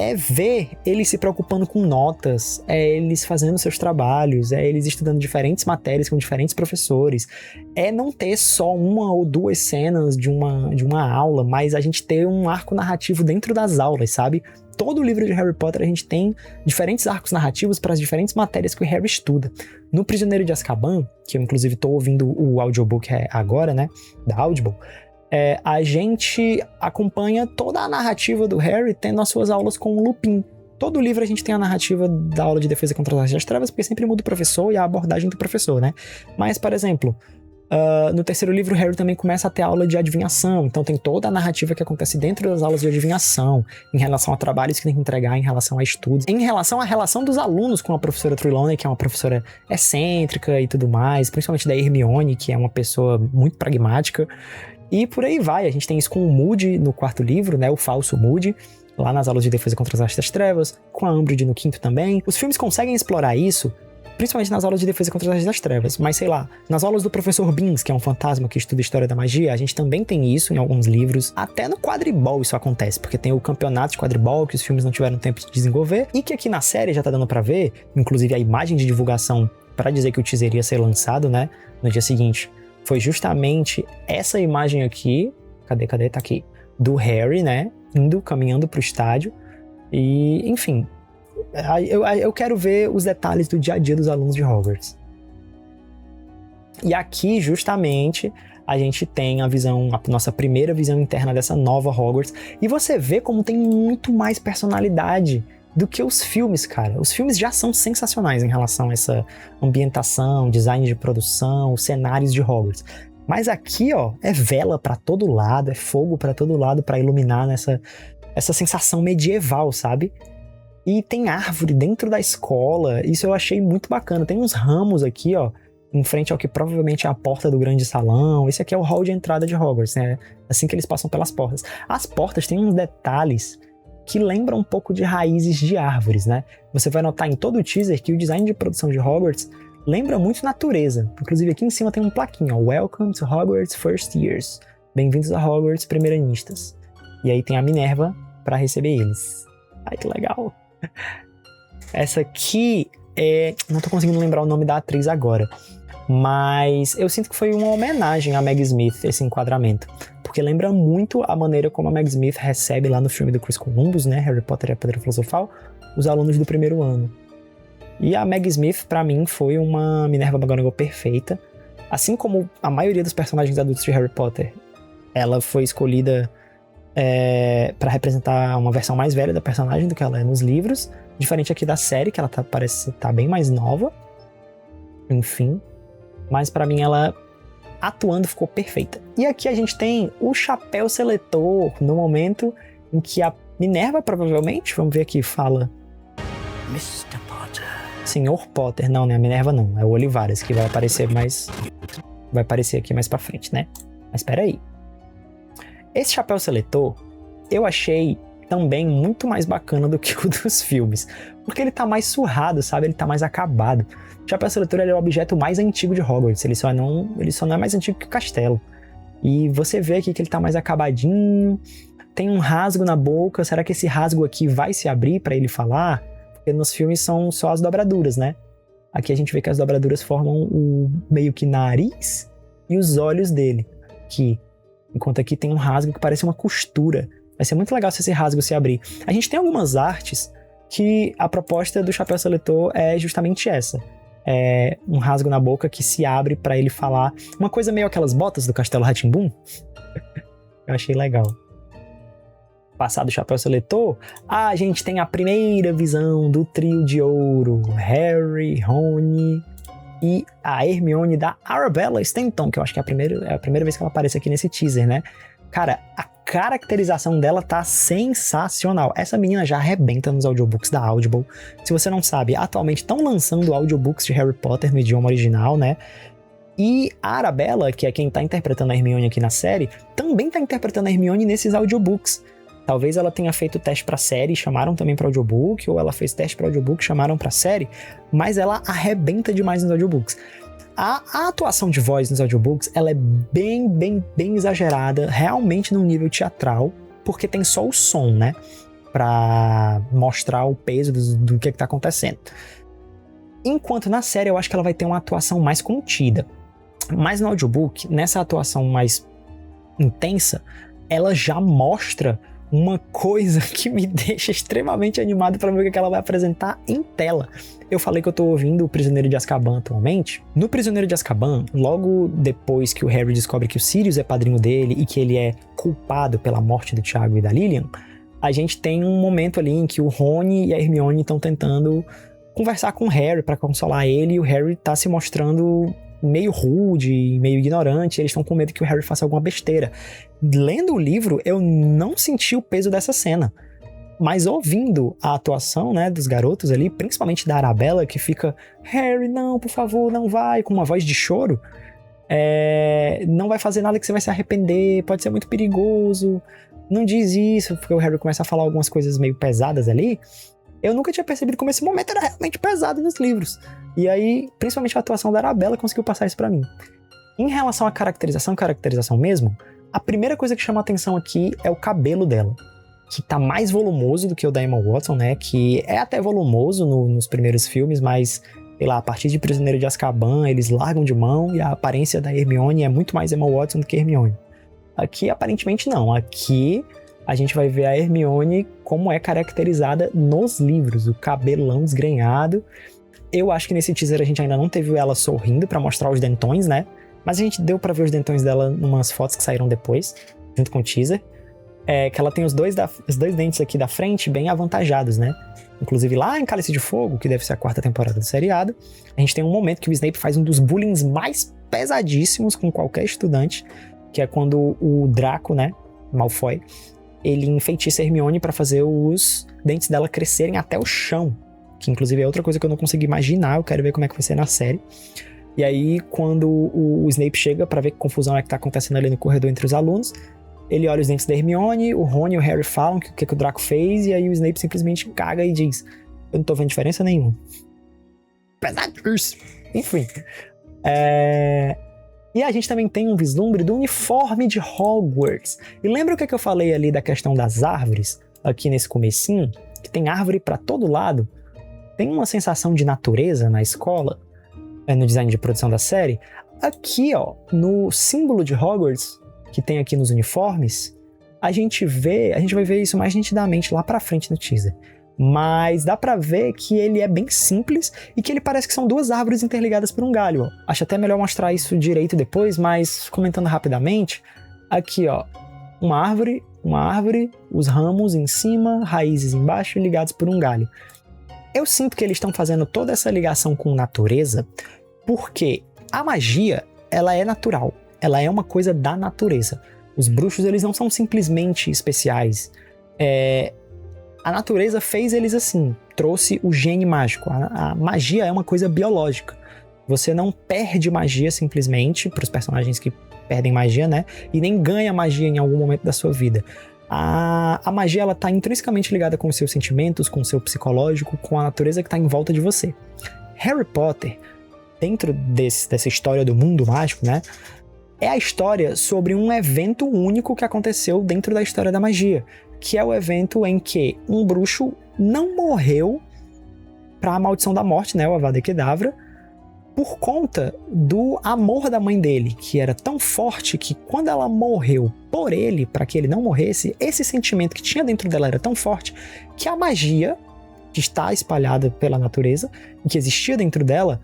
É ver eles se preocupando com notas, é eles fazendo seus trabalhos, é eles estudando diferentes matérias com diferentes professores, é não ter só uma ou duas cenas de uma aula, mas a gente ter um arco narrativo dentro das aulas, sabe? Todo o livro de Harry Potter a gente tem diferentes arcos narrativos para as diferentes matérias que o Harry estuda. No Prisioneiro de Azkaban, que eu inclusive tô ouvindo o audiobook agora, né, da Audible, a gente acompanha toda a narrativa do Harry tendo as suas aulas com o Lupin. Todo livro a gente tem a narrativa da aula de defesa contra as artes das trevas, porque sempre muda o professor e a abordagem do professor, né? Mas, por exemplo, no terceiro livro, o Harry também começa a ter aula de adivinhação, então tem toda a narrativa que acontece dentro das aulas de adivinhação, em relação a trabalhos que tem que entregar, em relação a estudos, em relação à relação dos alunos com a professora Trelawney, que é uma professora excêntrica e tudo mais, principalmente da Hermione, que é uma pessoa muito pragmática. E por aí vai, a gente tem isso com o Moody no quarto livro, né, o falso Moody, lá nas aulas de defesa contra as artes das trevas, com a Umbridge no quinto também. Os filmes conseguem explorar isso, principalmente nas aulas de defesa contra as artes das trevas, mas sei lá, nas aulas do professor Binns, que é um fantasma que estuda a história da magia, a gente também tem isso em alguns livros, até no quadribol isso acontece, porque tem o campeonato de quadribol que os filmes não tiveram tempo de desenvolver, e que aqui na série já tá dando pra ver, inclusive a imagem de divulgação pra dizer que o teaser ia ser lançado, né, no dia seguinte, foi justamente essa imagem aqui, cadê, tá aqui, do Harry, né, caminhando pro estádio, e, enfim, eu quero ver os detalhes do dia a dia dos alunos de Hogwarts. E aqui, justamente, a gente tem a nossa primeira visão interna dessa nova Hogwarts, e você vê como tem muito mais personalidade do que os filmes, cara. Os filmes já são sensacionais em relação a essa ambientação, design de produção, cenários de Hogwarts. Mas aqui, ó, é vela pra todo lado, é fogo pra todo lado pra iluminar essa sensação medieval, sabe? E tem árvore dentro da escola, isso eu achei muito bacana. Tem uns ramos aqui, ó, em frente ao que provavelmente é a porta do grande salão. Esse aqui é o hall de entrada de Hogwarts, né? Assim que eles passam pelas portas. As portas têm uns detalhes que lembra um pouco de raízes de árvores, né? Você vai notar em todo o teaser que o design de produção de Hogwarts lembra muito natureza. Inclusive aqui em cima tem um plaquinho, ó, Welcome to Hogwarts First Years. Bem-vindos a Hogwarts Primeiranistas. E aí tem a Minerva para receber eles. Ai, que legal! Essa aqui não tô conseguindo lembrar o nome da atriz agora, mas eu sinto que foi uma homenagem a Meg Smith, esse enquadramento. Porque lembra muito a maneira como a Meg Smith recebe lá no filme do Chris Columbus, né, Harry Potter e a Pedra Filosofal, os alunos do primeiro ano. E a Meg Smith, pra mim, foi uma Minerva McGonagall perfeita. Assim como a maioria dos personagens adultos de Harry Potter, ela foi escolhida pra representar uma versão mais velha da personagem do que ela é nos livros. Diferente aqui da série, que ela parece estar bem mais nova. Enfim. Mas pra mim ela atuando ficou perfeita. E aqui a gente tem o chapéu seletor, no momento em que a Minerva, provavelmente, vamos ver aqui, fala... Mr. Potter. Senhor Potter, não, né? A Minerva não, é o Olivares, que vai aparecer aqui mais pra frente, né? Mas espera aí. Esse chapéu seletor, eu achei também muito mais bacana do que o dos filmes, porque ele tá mais surrado, sabe? Ele tá mais acabado. O chapéu seletor ele é o objeto mais antigo de Hogwarts, ele só não é mais antigo que o castelo. E você vê aqui que ele tá mais acabadinho, tem um rasgo na boca, será que esse rasgo aqui vai se abrir pra ele falar? Porque nos filmes são só as dobraduras, né? Aqui a gente vê que as dobraduras formam o meio que nariz e os olhos dele, aqui. Enquanto aqui tem um rasgo que parece uma costura. Vai ser muito legal se esse rasgo se abrir. A gente tem algumas artes que a proposta do chapéu seletor é justamente essa. É um rasgo na boca que se abre pra ele falar. Uma coisa meio aquelas botas do Castelo Rá-Tim-Bum. Eu achei legal. Passado o chapéu seletor, a gente tem a primeira visão do trio de ouro. Harry, Rony e a Hermione da Arabella Stanton, que eu acho que é a primeira vez que ela aparece aqui nesse teaser, né? Cara, a caracterização dela tá sensacional. Essa menina já arrebenta nos audiobooks da Audible. Se você não sabe, atualmente estão lançando audiobooks de Harry Potter no idioma original, né? E a Arabella, que é quem tá interpretando a Hermione aqui na série, também tá interpretando a Hermione nesses audiobooks. Talvez ela tenha feito o teste pra série e chamaram também pra audiobook, ou ela fez teste pra audiobook e chamaram pra série, mas ela arrebenta demais nos audiobooks. A atuação de voz nos audiobooks, ela é bem exagerada, realmente num nível teatral, porque tem só o som, né? Pra mostrar o peso do que tá acontecendo. Enquanto na série eu acho que ela vai ter uma atuação mais contida. Mas no audiobook, nessa atuação mais intensa, ela já mostra uma coisa que me deixa extremamente animado para ver o que ela vai apresentar em tela. Eu falei que eu tô ouvindo o Prisioneiro de Azkaban atualmente. No Prisioneiro de Azkaban, logo depois que o Harry descobre que o Sirius é padrinho dele e que ele é culpado pela morte do Tiago e da Lilian, a gente tem um momento ali em que o Rony e a Hermione estão tentando conversar com o Harry para consolar ele, e o Harry tá se mostrando meio rude, meio ignorante, eles estão com medo que o Harry faça alguma besteira. Lendo o livro, eu não senti o peso dessa cena, mas ouvindo a atuação, né, dos garotos ali, principalmente da Arabella, que fica Harry, não, por favor, não vai, com uma voz de choro, não vai fazer nada que você vai se arrepender, pode ser muito perigoso, não diz isso, porque o Harry começa a falar algumas coisas meio pesadas ali. Eu nunca tinha percebido como esse momento era realmente pesado nos livros. E aí, principalmente a atuação da Arabella conseguiu passar isso pra mim. Em relação à caracterização mesmo, a primeira coisa que chama a atenção aqui é o cabelo dela, que tá mais volumoso do que o da Emma Watson, né? Que é até volumoso nos primeiros filmes, mas, sei lá, a partir de Prisioneiro de Azkaban, eles largam de mão e a aparência da Hermione é muito mais Emma Watson do que Hermione. Aqui, aparentemente, não. Aqui a gente vai ver a Hermione como é caracterizada nos livros, o cabelão desgrenhado. Eu acho que nesse teaser a gente ainda não teve ela sorrindo pra mostrar os dentões, né? Mas a gente deu pra ver os dentões dela em umas fotos que saíram depois, junto com o teaser. Que ela tem os dois dentes aqui da frente bem avantajados, né? Inclusive lá em Cálice de Fogo, que deve ser a 4ª temporada do seriado, a gente tem um momento que o Snape faz um dos bullying mais pesadíssimos com qualquer estudante, que é quando o Draco, né, Malfoy, ele enfeitiça a Hermione pra fazer os dentes dela crescerem até o chão, que inclusive é outra coisa que eu não consigo imaginar, eu quero ver como é que vai ser na série. E aí, quando o Snape chega pra ver que confusão é que tá acontecendo ali no corredor entre os alunos, ele olha os dentes da Hermione, o Rony e o Harry falam o que o Draco fez, e aí o Snape simplesmente caga e diz: eu não tô vendo diferença nenhuma. Pesados! Enfim. E a gente também tem um vislumbre do uniforme de Hogwarts. E lembra o que eu falei ali da questão das árvores, aqui nesse comecinho? Que tem árvore pra todo lado. Tem uma sensação de natureza na escola, no design de produção da série. Aqui, ó, no símbolo de Hogwarts, que tem aqui nos uniformes, a gente vai ver isso mais nitidamente lá pra frente no teaser. Mas dá pra ver que ele é bem simples e que ele parece que são duas árvores interligadas por um galho, ó. Acho até melhor mostrar isso direito depois, mas comentando rapidamente, aqui, ó, uma árvore, os ramos em cima, raízes embaixo, ligados por um galho. Eu sinto que eles estão fazendo toda essa ligação com natureza porque a magia, ela é natural. ela é uma coisa da natureza. Os bruxos, eles não são simplesmente especiais. A natureza fez eles assim, trouxe o gene mágico. A magia é uma coisa biológica. Você não perde magia simplesmente, para os personagens que perdem magia, né? E nem ganha magia em algum momento da sua vida. A magia, ela tá intrinsecamente ligada com os seus sentimentos, com o seu psicológico, com a natureza que está em volta de você. Harry Potter, dentro dessa história do mundo mágico, né? É a história sobre um evento único que aconteceu dentro da história da magia, que é o evento em que um bruxo não morreu para a maldição da morte, né? O Avada Kedavra, por conta do amor da mãe dele, que era tão forte que quando ela morreu por ele, para que ele não morresse, esse sentimento que tinha dentro dela era tão forte que a magia que está espalhada pela natureza, que existia dentro dela,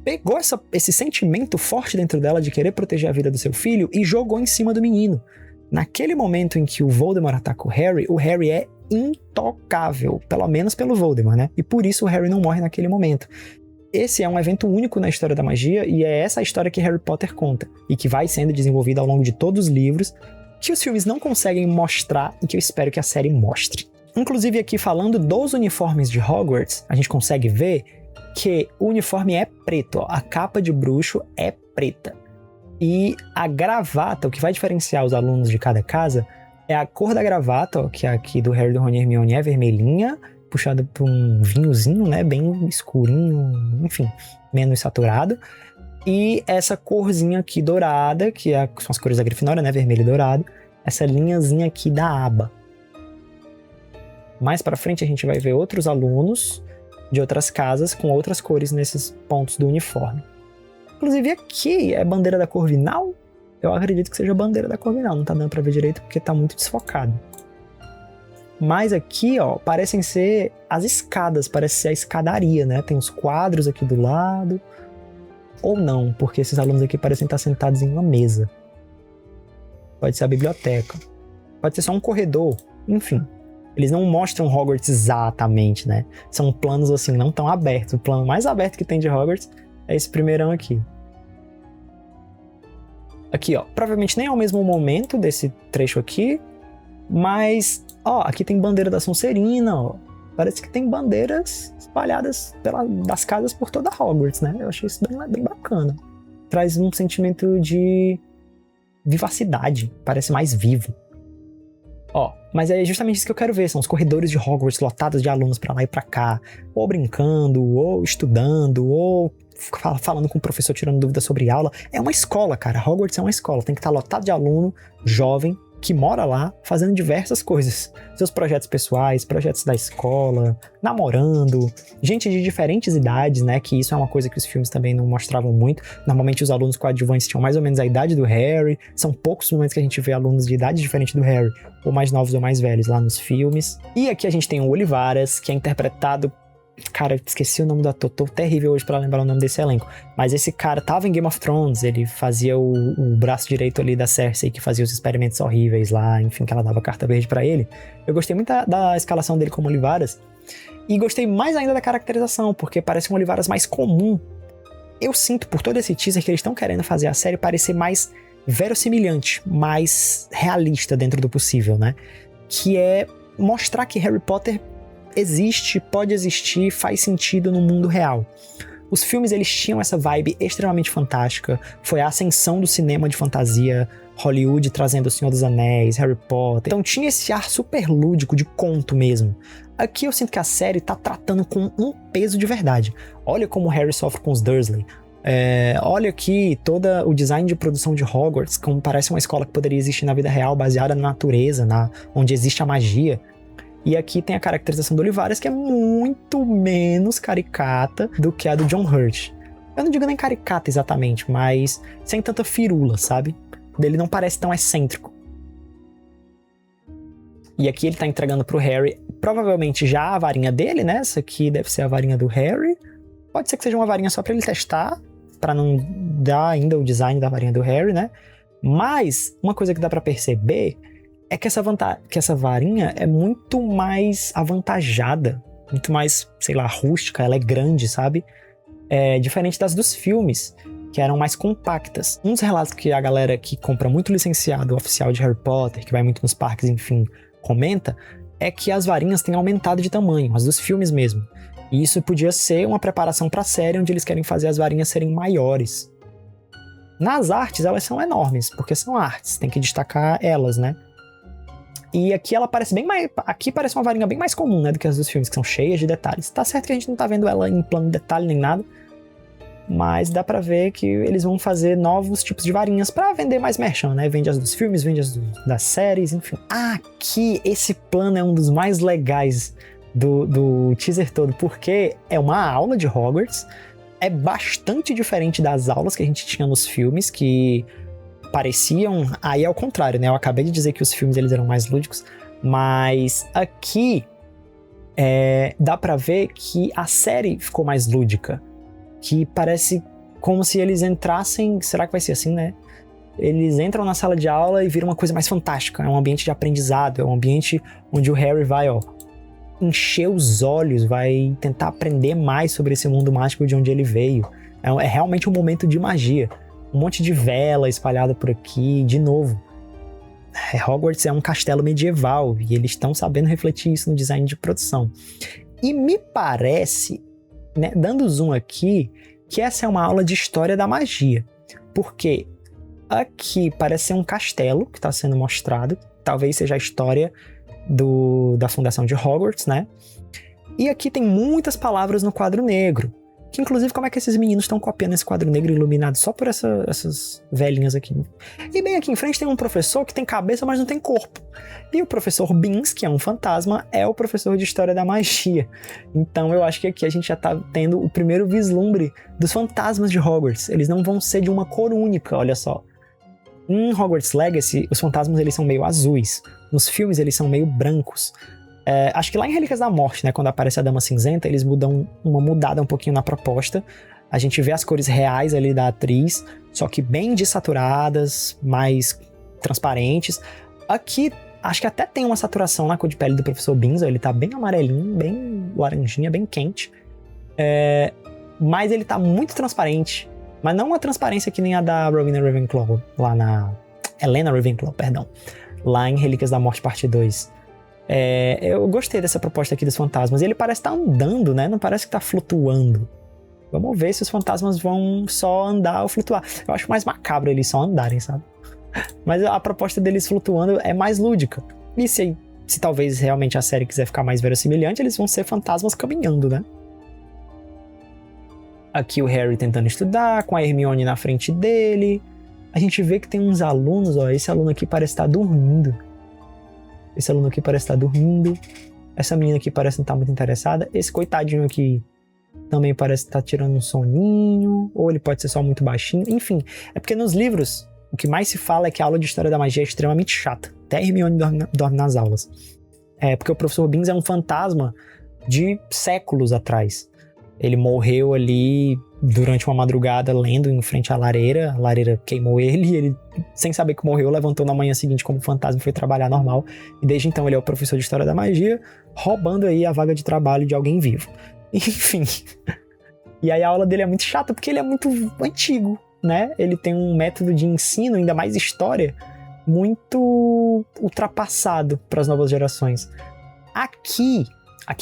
pegou esse sentimento forte dentro dela de querer proteger a vida do seu filho e jogou em cima do menino. Naquele momento em que o Voldemort ataca o Harry é intocável, pelo menos pelo Voldemort, né? E por isso o Harry não morre naquele momento. Esse é um evento único na história da magia e é essa a história que Harry Potter conta e que vai sendo desenvolvida ao longo de todos os livros, que os filmes não conseguem mostrar e que eu espero que a série mostre. Inclusive aqui falando dos uniformes de Hogwarts, a gente consegue ver que o uniforme é preto, ó. A capa de bruxo é preta. E a gravata, o que vai diferenciar os alunos de cada casa, é a cor da gravata, ó, que é aqui do Harry, do Ron e Hermione é vermelhinha, puxada por um vinhozinho, né, bem escurinho, enfim, menos saturado. E essa corzinha aqui dourada, que são as cores da Grifinória, né, vermelho e dourado, essa linhazinha aqui da aba. Mais pra frente a gente vai ver outros alunos de outras casas com outras cores nesses pontos do uniforme. Inclusive aqui é bandeira da Corvinal. Eu acredito que seja bandeira da Corvinal, não tá dando pra ver direito porque tá muito desfocado. Mas aqui, ó, parecem ser as escadas, parece ser a escadaria, né? Tem os quadros aqui do lado. Ou não, porque esses alunos aqui parecem estar sentados em uma mesa. Pode ser a biblioteca. Pode ser só um corredor. Enfim, eles não mostram Hogwarts exatamente, né? São planos assim, não tão abertos. O plano mais aberto que tem de Hogwarts é esse primeirão aqui. Aqui, ó, provavelmente nem é o mesmo momento desse trecho aqui, mas, ó, aqui tem bandeira da Sonserina, ó. Parece que tem bandeiras espalhadas das casas por toda Hogwarts, né? Eu achei isso bem bacana. Traz um sentimento de vivacidade, parece mais vivo. Ó, mas é justamente isso que eu quero ver, são os corredores de Hogwarts lotados de alunos pra lá e pra cá, ou brincando, ou estudando, ou falando com o professor, tirando dúvidas sobre aula. É uma escola, cara, Hogwarts é uma escola, tem que estar lotado de aluno jovem, que mora lá, fazendo diversas coisas. Seus projetos pessoais, projetos da escola, namorando, gente de diferentes idades, né, que isso é uma coisa que os filmes também não mostravam muito. Normalmente os alunos coadjuvantes tinham mais ou menos a idade do Harry, são poucos momentos que a gente vê alunos de idade diferente do Harry, ou mais novos ou mais velhos lá nos filmes. E aqui a gente tem o Olivaras, que é interpretado... Cara, esqueci o nome do ator, tô terrível hoje pra lembrar o nome desse elenco. Mas esse cara tava em Game of Thrones, ele fazia o braço direito ali da Cersei, que fazia os experimentos horríveis lá, enfim, que ela dava carta verde pra ele. Eu gostei muito da escalação dele como Olivaras, e gostei mais ainda da caracterização, porque parece um Olivaras mais comum. Eu sinto, por todo esse teaser, que eles estão querendo fazer a série parecer mais verossimilhante, mais realista dentro do possível, né? Que é mostrar que Harry Potter existe, pode existir, faz sentido no mundo real. Os filmes, eles tinham essa vibe extremamente fantástica, foi a ascensão do cinema de fantasia, Hollywood trazendo O Senhor dos Anéis, Harry Potter, então tinha esse ar super lúdico, de conto mesmo. Aqui eu sinto que a série tá tratando com um peso de verdade. Olha como o Harry sofre com os Dursley, olha aqui todo o design de produção de Hogwarts, como parece uma escola que poderia existir na vida real, baseada na natureza, onde existe a magia. E aqui tem a caracterização do Olivaras, que é muito menos caricata do que a do John Hurt. Eu não digo nem caricata exatamente, mas sem tanta firula, sabe? Ele não parece tão excêntrico. E aqui ele tá entregando pro Harry, provavelmente já a varinha dele, né? Essa aqui deve ser a varinha do Harry. Pode ser que seja uma varinha só pra ele testar, pra não dar ainda o design da varinha do Harry, né? Mas uma coisa que dá pra perceber é que essa varinha é muito mais avantajada, muito mais, sei lá, rústica, ela é grande, sabe? É diferente das dos filmes, que eram mais compactas. Um dos relatos que a galera que compra muito licenciado oficial de Harry Potter, que vai muito nos parques, enfim, comenta, é que as varinhas têm aumentado de tamanho, as dos filmes mesmo. E isso podia ser uma preparação para a série, onde eles querem fazer as varinhas serem maiores. Nas artes, elas são enormes, porque são artes, tem que destacar elas, né? E aqui ela parece bem mais... Aqui parece uma varinha bem mais comum, né, do que as dos filmes, que são cheias de detalhes. Tá certo que a gente não tá vendo ela em plano de detalhe nem nada, mas dá pra ver que eles vão fazer novos tipos de varinhas pra vender mais merchan, né? Vende as dos filmes, vende as das séries, enfim. Aqui, esse plano é um dos mais legais do teaser todo, porque é uma aula de Hogwarts, é bastante diferente das aulas que a gente tinha nos filmes, que pareciam... Aí é o contrário, né? Eu acabei de dizer que os filmes eles eram mais lúdicos, mas aqui dá pra ver que a série ficou mais lúdica, que parece como se eles entrassem... Será que vai ser assim, né? Eles entram na sala de aula e viram uma coisa mais fantástica, é um ambiente de aprendizado, é um ambiente onde o Harry vai, encher os olhos, vai tentar aprender mais sobre esse mundo mágico de onde ele veio. É realmente um momento de magia. Um monte de vela espalhada por aqui, de novo. Hogwarts é um castelo medieval e eles estão sabendo refletir isso no design de produção. E me parece, né, dando zoom aqui, que essa é uma aula de história da magia. Porque aqui parece ser um castelo que está sendo mostrado, talvez seja a história da fundação de Hogwarts, né? E aqui tem muitas palavras no quadro negro, que inclusive como é que esses meninos estão copiando esse quadro negro iluminado só por essas velhinhas aqui. E bem aqui em frente tem um professor que tem cabeça, mas não tem corpo. E o professor Binns, que é um fantasma, é o professor de História da Magia. Então eu acho que aqui a gente já tá tendo o primeiro vislumbre dos fantasmas de Hogwarts. Eles não vão ser de uma cor única, olha só. Em Hogwarts Legacy, os fantasmas eles são meio azuis. Nos filmes, eles são meio brancos. Acho que lá em Relíquias da Morte, né, quando aparece a Dama Cinzenta, eles mudam uma mudada um pouquinho na proposta. A gente vê as cores reais ali da atriz, só que bem dessaturadas, mais transparentes. Aqui, acho que até tem uma saturação na cor de pele do professor Binns, ele tá bem amarelinho, bem laranjinha, bem quente. Mas ele tá muito transparente. Mas não uma transparência que nem a da Rowena Ravenclaw, lá na... Helena Ravenclaw, perdão. Lá em Relíquias da Morte, parte 2. Eu gostei dessa proposta aqui dos fantasmas. Ele parece estar andando, né? Não parece que tá flutuando. Vamos ver se os fantasmas vão só andar ou flutuar. Eu acho mais macabro eles só andarem, sabe? Mas a proposta deles flutuando é mais lúdica. E se talvez realmente a série quiser ficar mais verossimilhante, eles vão ser fantasmas caminhando, né? Aqui o Harry tentando estudar, com a Hermione na frente dele. A gente vê que tem uns alunos, esse aluno aqui parece estar dormindo. Esse aluno aqui parece estar dormindo. Essa menina aqui parece não estar muito interessada. Esse coitadinho aqui também parece estar tirando um soninho. Ou ele pode ser só muito baixinho. Enfim, é porque nos livros o que mais se fala é que a aula de História da Magia é extremamente chata. Até a Hermione dorme nas aulas. Porque o professor Binns é um fantasma de séculos atrás. Ele morreu ali durante uma madrugada lendo em frente à lareira. A lareira queimou ele e ele, sem saber que morreu, levantou na manhã seguinte como fantasma e foi trabalhar normal. E desde então ele é o professor de História da Magia, roubando aí a vaga de trabalho de alguém vivo. Enfim. E aí a aula dele é muito chata porque ele é muito antigo, né? Ele tem um método de ensino, ainda mais história, muito ultrapassado para as novas gerações. Aqui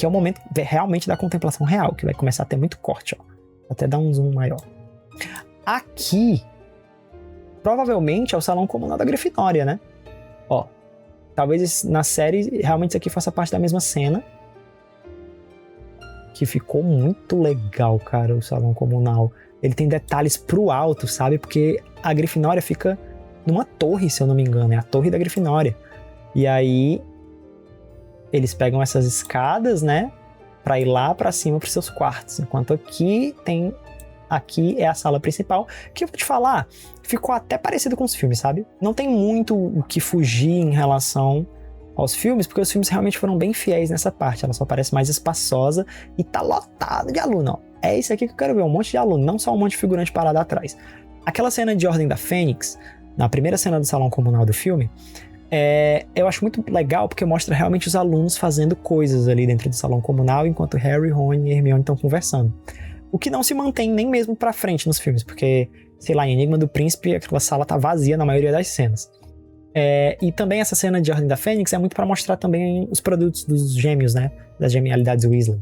é o momento realmente da contemplação real, que vai começar a ter muito corte, ó. Vou até dar um zoom maior. Aqui, provavelmente é o salão comunal da Grifinória, né? Ó, talvez na série realmente isso aqui faça parte da mesma cena. Que ficou muito legal, cara, o salão comunal. Ele tem detalhes pro alto, sabe? Porque a Grifinória fica numa torre, se eu não me engano. É a torre da Grifinória. E aí eles pegam essas escadas, né, pra ir lá pra cima pros seus quartos. Enquanto aqui é a sala principal, que eu vou te falar, ficou até parecido com os filmes, sabe? Não tem muito o que fugir em relação aos filmes, porque os filmes realmente foram bem fiéis nessa parte. Ela só parece mais espaçosa e tá lotada de aluno, ó. É isso aqui que eu quero ver, um monte de aluno, não só um monte de figurante parado atrás. Aquela cena de Ordem da Fênix, na primeira cena do salão comunal do filme, eu acho muito legal porque mostra realmente os alunos fazendo coisas ali dentro do salão comunal enquanto Harry, Rony e Hermione estão conversando. O que não se mantém nem mesmo pra frente nos filmes, porque sei lá, em Enigma do Príncipe, aquela sala tá vazia na maioria das cenas. E também essa cena de Ordem da Fênix é muito pra mostrar também os produtos dos gêmeos, né? Das genialidades Weasley.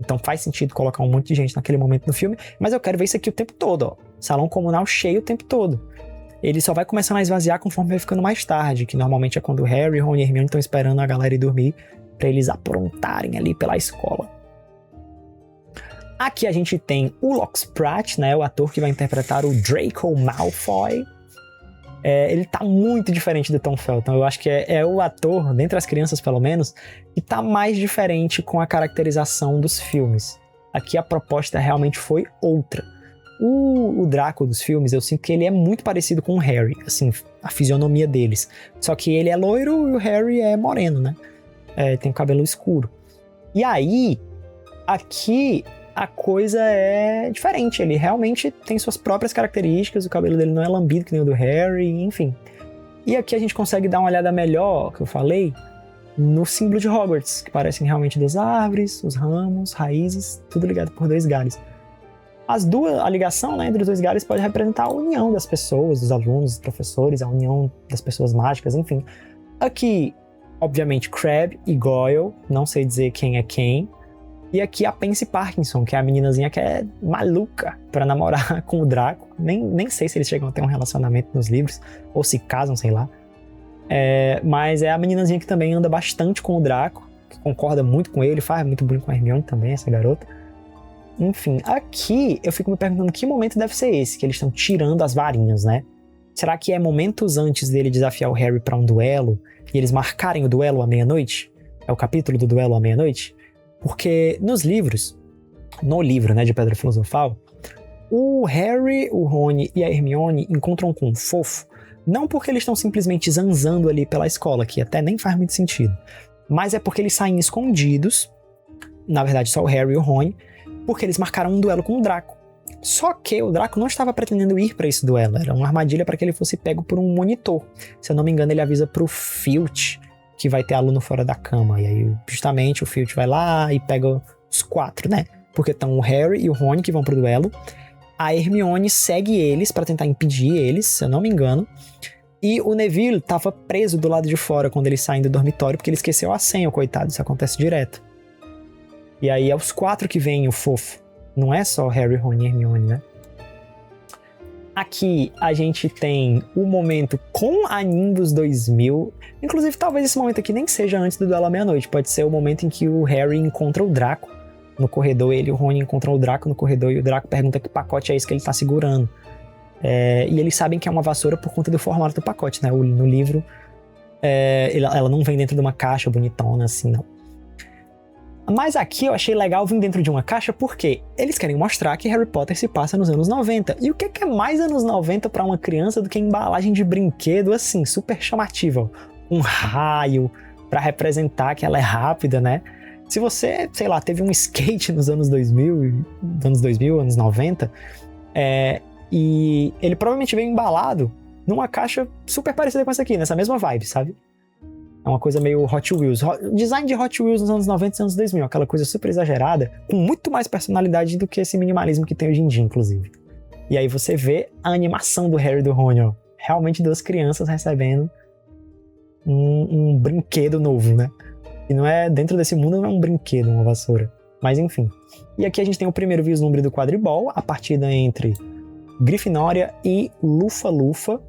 Então faz sentido colocar um monte de gente naquele momento no filme, mas eu quero ver isso aqui o tempo todo, ó. Salão comunal cheio o tempo todo. Ele só vai começando a esvaziar conforme vai ficando mais tarde, que normalmente é quando o Harry, Ron e Hermione estão esperando a galera ir dormir pra eles aprontarem ali pela escola. Aqui a gente tem o Lox Pratt, né? O ator que vai interpretar o Draco Malfoy. Ele tá muito diferente do Tom Felton. Eu acho que é o ator, dentre as crianças pelo menos, que tá mais diferente com a caracterização dos filmes. Aqui a proposta realmente foi outra. O Draco dos filmes, eu sinto que ele é muito parecido com o Harry, assim, a fisionomia deles. Só que ele é loiro e o Harry é moreno, né? Tem o cabelo escuro. E aí, aqui a coisa é diferente. Ele realmente tem suas próprias características, o cabelo dele não é lambido que nem o do Harry, enfim. E aqui a gente consegue dar uma olhada melhor, que eu falei, no símbolo de Hogwarts, que parecem realmente duas árvores, os ramos, raízes, tudo ligado por dois galhos. A ligação, né, entre os dois galhos pode representar a união das pessoas, dos alunos, dos professores, a união das pessoas mágicas, enfim. Aqui, obviamente, Crabbe e Goyle, não sei dizer quem é quem. E aqui a Pansy Parkinson, que é a meninazinha que é maluca pra namorar com o Draco. Nem sei se eles chegam a ter um relacionamento nos livros, ou se casam, sei lá. Mas é a meninazinha que também anda bastante com o Draco, que concorda muito com ele, faz muito bullying com a Hermione também, essa garota. Enfim, aqui eu fico me perguntando que momento deve ser esse, que eles estão tirando as varinhas, né? Será que é momentos antes dele desafiar o Harry pra um duelo, e eles marcarem o duelo à meia-noite? É o capítulo do duelo à meia-noite? Porque nos livros, no livro, né, de Pedra Filosofal, o Harry, o Rony e a Hermione encontram com o Fofo, não porque eles estão simplesmente zanzando ali pela escola, que até nem faz muito sentido, mas é porque eles saem escondidos, na verdade só o Harry e o Rony, porque eles marcaram um duelo com o Draco. Só que o Draco não estava pretendendo ir para esse duelo, era uma armadilha para que ele fosse pego por um monitor. Se eu não me engano, ele avisa pro Filch que vai ter aluno fora da cama. E aí, justamente, o Filch vai lá e pega os 4, né? Porque estão o Harry e o Rony que vão pro duelo. A Hermione segue eles pra tentar impedir eles, se eu não me engano. E o Neville tava preso do lado de fora quando eles saem do dormitório, porque ele esqueceu a senha, coitado. Isso acontece direto. E aí é os 4 que vem o Fofo. Não é só Harry, Rony e Hermione, né? Aqui a gente tem o momento com a Nimbus 2000. Inclusive, talvez esse momento aqui nem seja antes do duelo à meia-noite. Pode ser o momento em que o Harry encontra o Draco no corredor. Ele e o Rony encontram o Draco no corredor e o Draco pergunta que pacote é esse que ele tá segurando. E eles sabem que é uma vassoura por conta do formato do pacote, né? No livro, ela não vem dentro de uma caixa bonitona assim, não. Mas aqui eu achei legal vir dentro de uma caixa porque eles querem mostrar que Harry Potter se passa nos anos 90. E o que é mais anos 90 para uma criança do que embalagem de brinquedo assim, super chamativa? Um raio para representar que ela é rápida, né? Se você, sei lá, teve um skate nos anos 2000, anos 90, e ele provavelmente veio embalado numa caixa super parecida com essa aqui, nessa mesma vibe, sabe? É uma coisa meio Hot Wheels. Design de Hot Wheels nos anos 90 e anos 2000. Aquela coisa super exagerada, com muito mais personalidade do que esse minimalismo que tem hoje em dia, inclusive. E aí você vê a animação do Harry e do Rony, ó. Realmente 2 crianças recebendo um brinquedo novo, né? E não é, dentro desse mundo não é um brinquedo, uma vassoura. Mas enfim. E aqui a gente tem o primeiro vislumbre do quadribol, a partida entre Grifinória e Lufa-Lufa.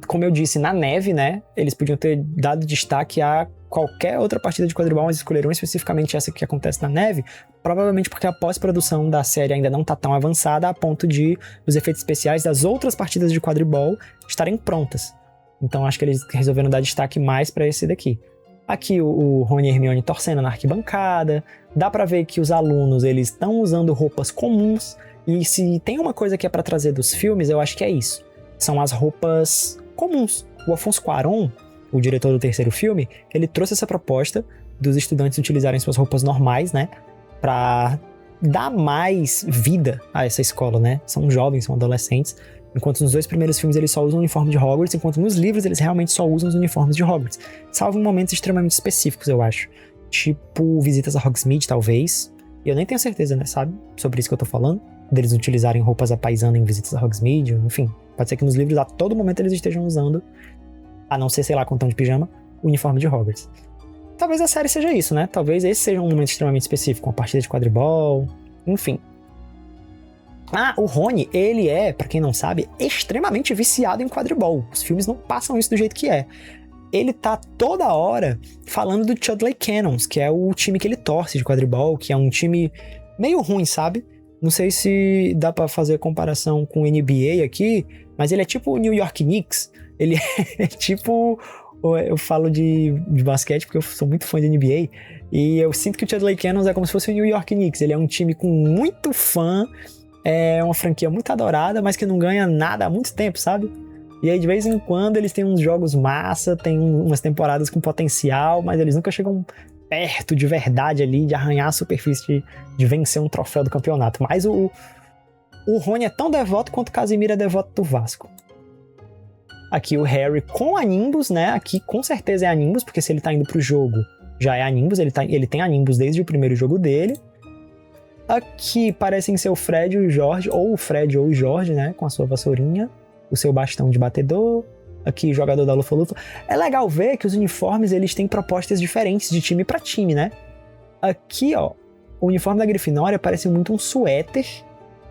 Como eu disse, na neve, né? Eles podiam ter dado destaque a qualquer outra partida de quadribol, mas escolheram especificamente essa que acontece na neve, provavelmente porque a pós-produção da série ainda não tá tão avançada a ponto de os efeitos especiais das outras partidas de quadribol estarem prontas. Então acho que eles resolveram dar destaque mais pra esse daqui. Aqui o Rony e Hermione torcendo na arquibancada, dá pra ver que os alunos eles estão usando roupas comuns, e se tem uma coisa que é pra trazer dos filmes, eu acho que é isso. São as roupas comuns. O Afonso Cuarón, o diretor do terceiro filme, ele trouxe essa proposta dos estudantes utilizarem suas roupas normais, né? Pra dar mais vida a essa escola, né? São jovens, são adolescentes. Enquanto nos 2 primeiros filmes eles só usam o uniforme de Hogwarts, enquanto nos livros eles realmente só usam os uniformes de Hogwarts. Salvo em momentos extremamente específicos, eu acho. Tipo visitas a Hogsmeade, talvez. Eu nem tenho certeza, né? Sabe? Sobre isso que eu tô falando. deles utilizarem roupas à paisana em visitas a Hogsmeade, enfim. Pode ser que nos livros a todo momento eles estejam usando, a não ser, sei lá, quando estão de pijama, o uniforme de Hogwarts. Talvez a série seja isso, né? Talvez esse seja um momento extremamente específico, uma partida de quadribol, enfim. O Rony, ele é, pra quem não sabe, extremamente viciado em quadribol. Os filmes não passam isso do jeito que é. Ele tá toda hora falando do Chudley Cannons, que é o time que ele torce de quadribol, que é um time meio ruim, sabe? Não sei se dá pra fazer comparação com o NBA aqui, mas ele é tipo o New York Knicks. Ele é tipo... Eu falo de basquete porque eu sou muito fã de NBA, e eu sinto que o Chudley Cannons é como se fosse o New York Knicks. Ele é um time com muito fã, é uma franquia muito adorada, mas que não ganha nada há muito tempo, sabe? E aí, de vez em quando, eles têm uns jogos massa, tem umas temporadas com potencial, mas eles nunca chegam perto de verdade ali, de arranhar a superfície de vencer um troféu do campeonato. Mas o Rony é tão devoto quanto o Casimiro é devoto do Vasco. Aqui o Harry com a Nimbus, né? Aqui com certeza é a Nimbus, porque se ele tá indo pro jogo, já é a Nimbus, ele tem a Nimbus desde o primeiro jogo dele. Aqui parecem ser o Fred e o Jorge, ou o Fred ou o Jorge, né? Com a sua vassourinha, o seu bastão de batedor. Aqui, jogador da Lufa-Lufa. É legal ver que os uniformes, eles têm propostas diferentes de time pra time, né? Aqui, ó, o uniforme da Grifinória parece muito um suéter,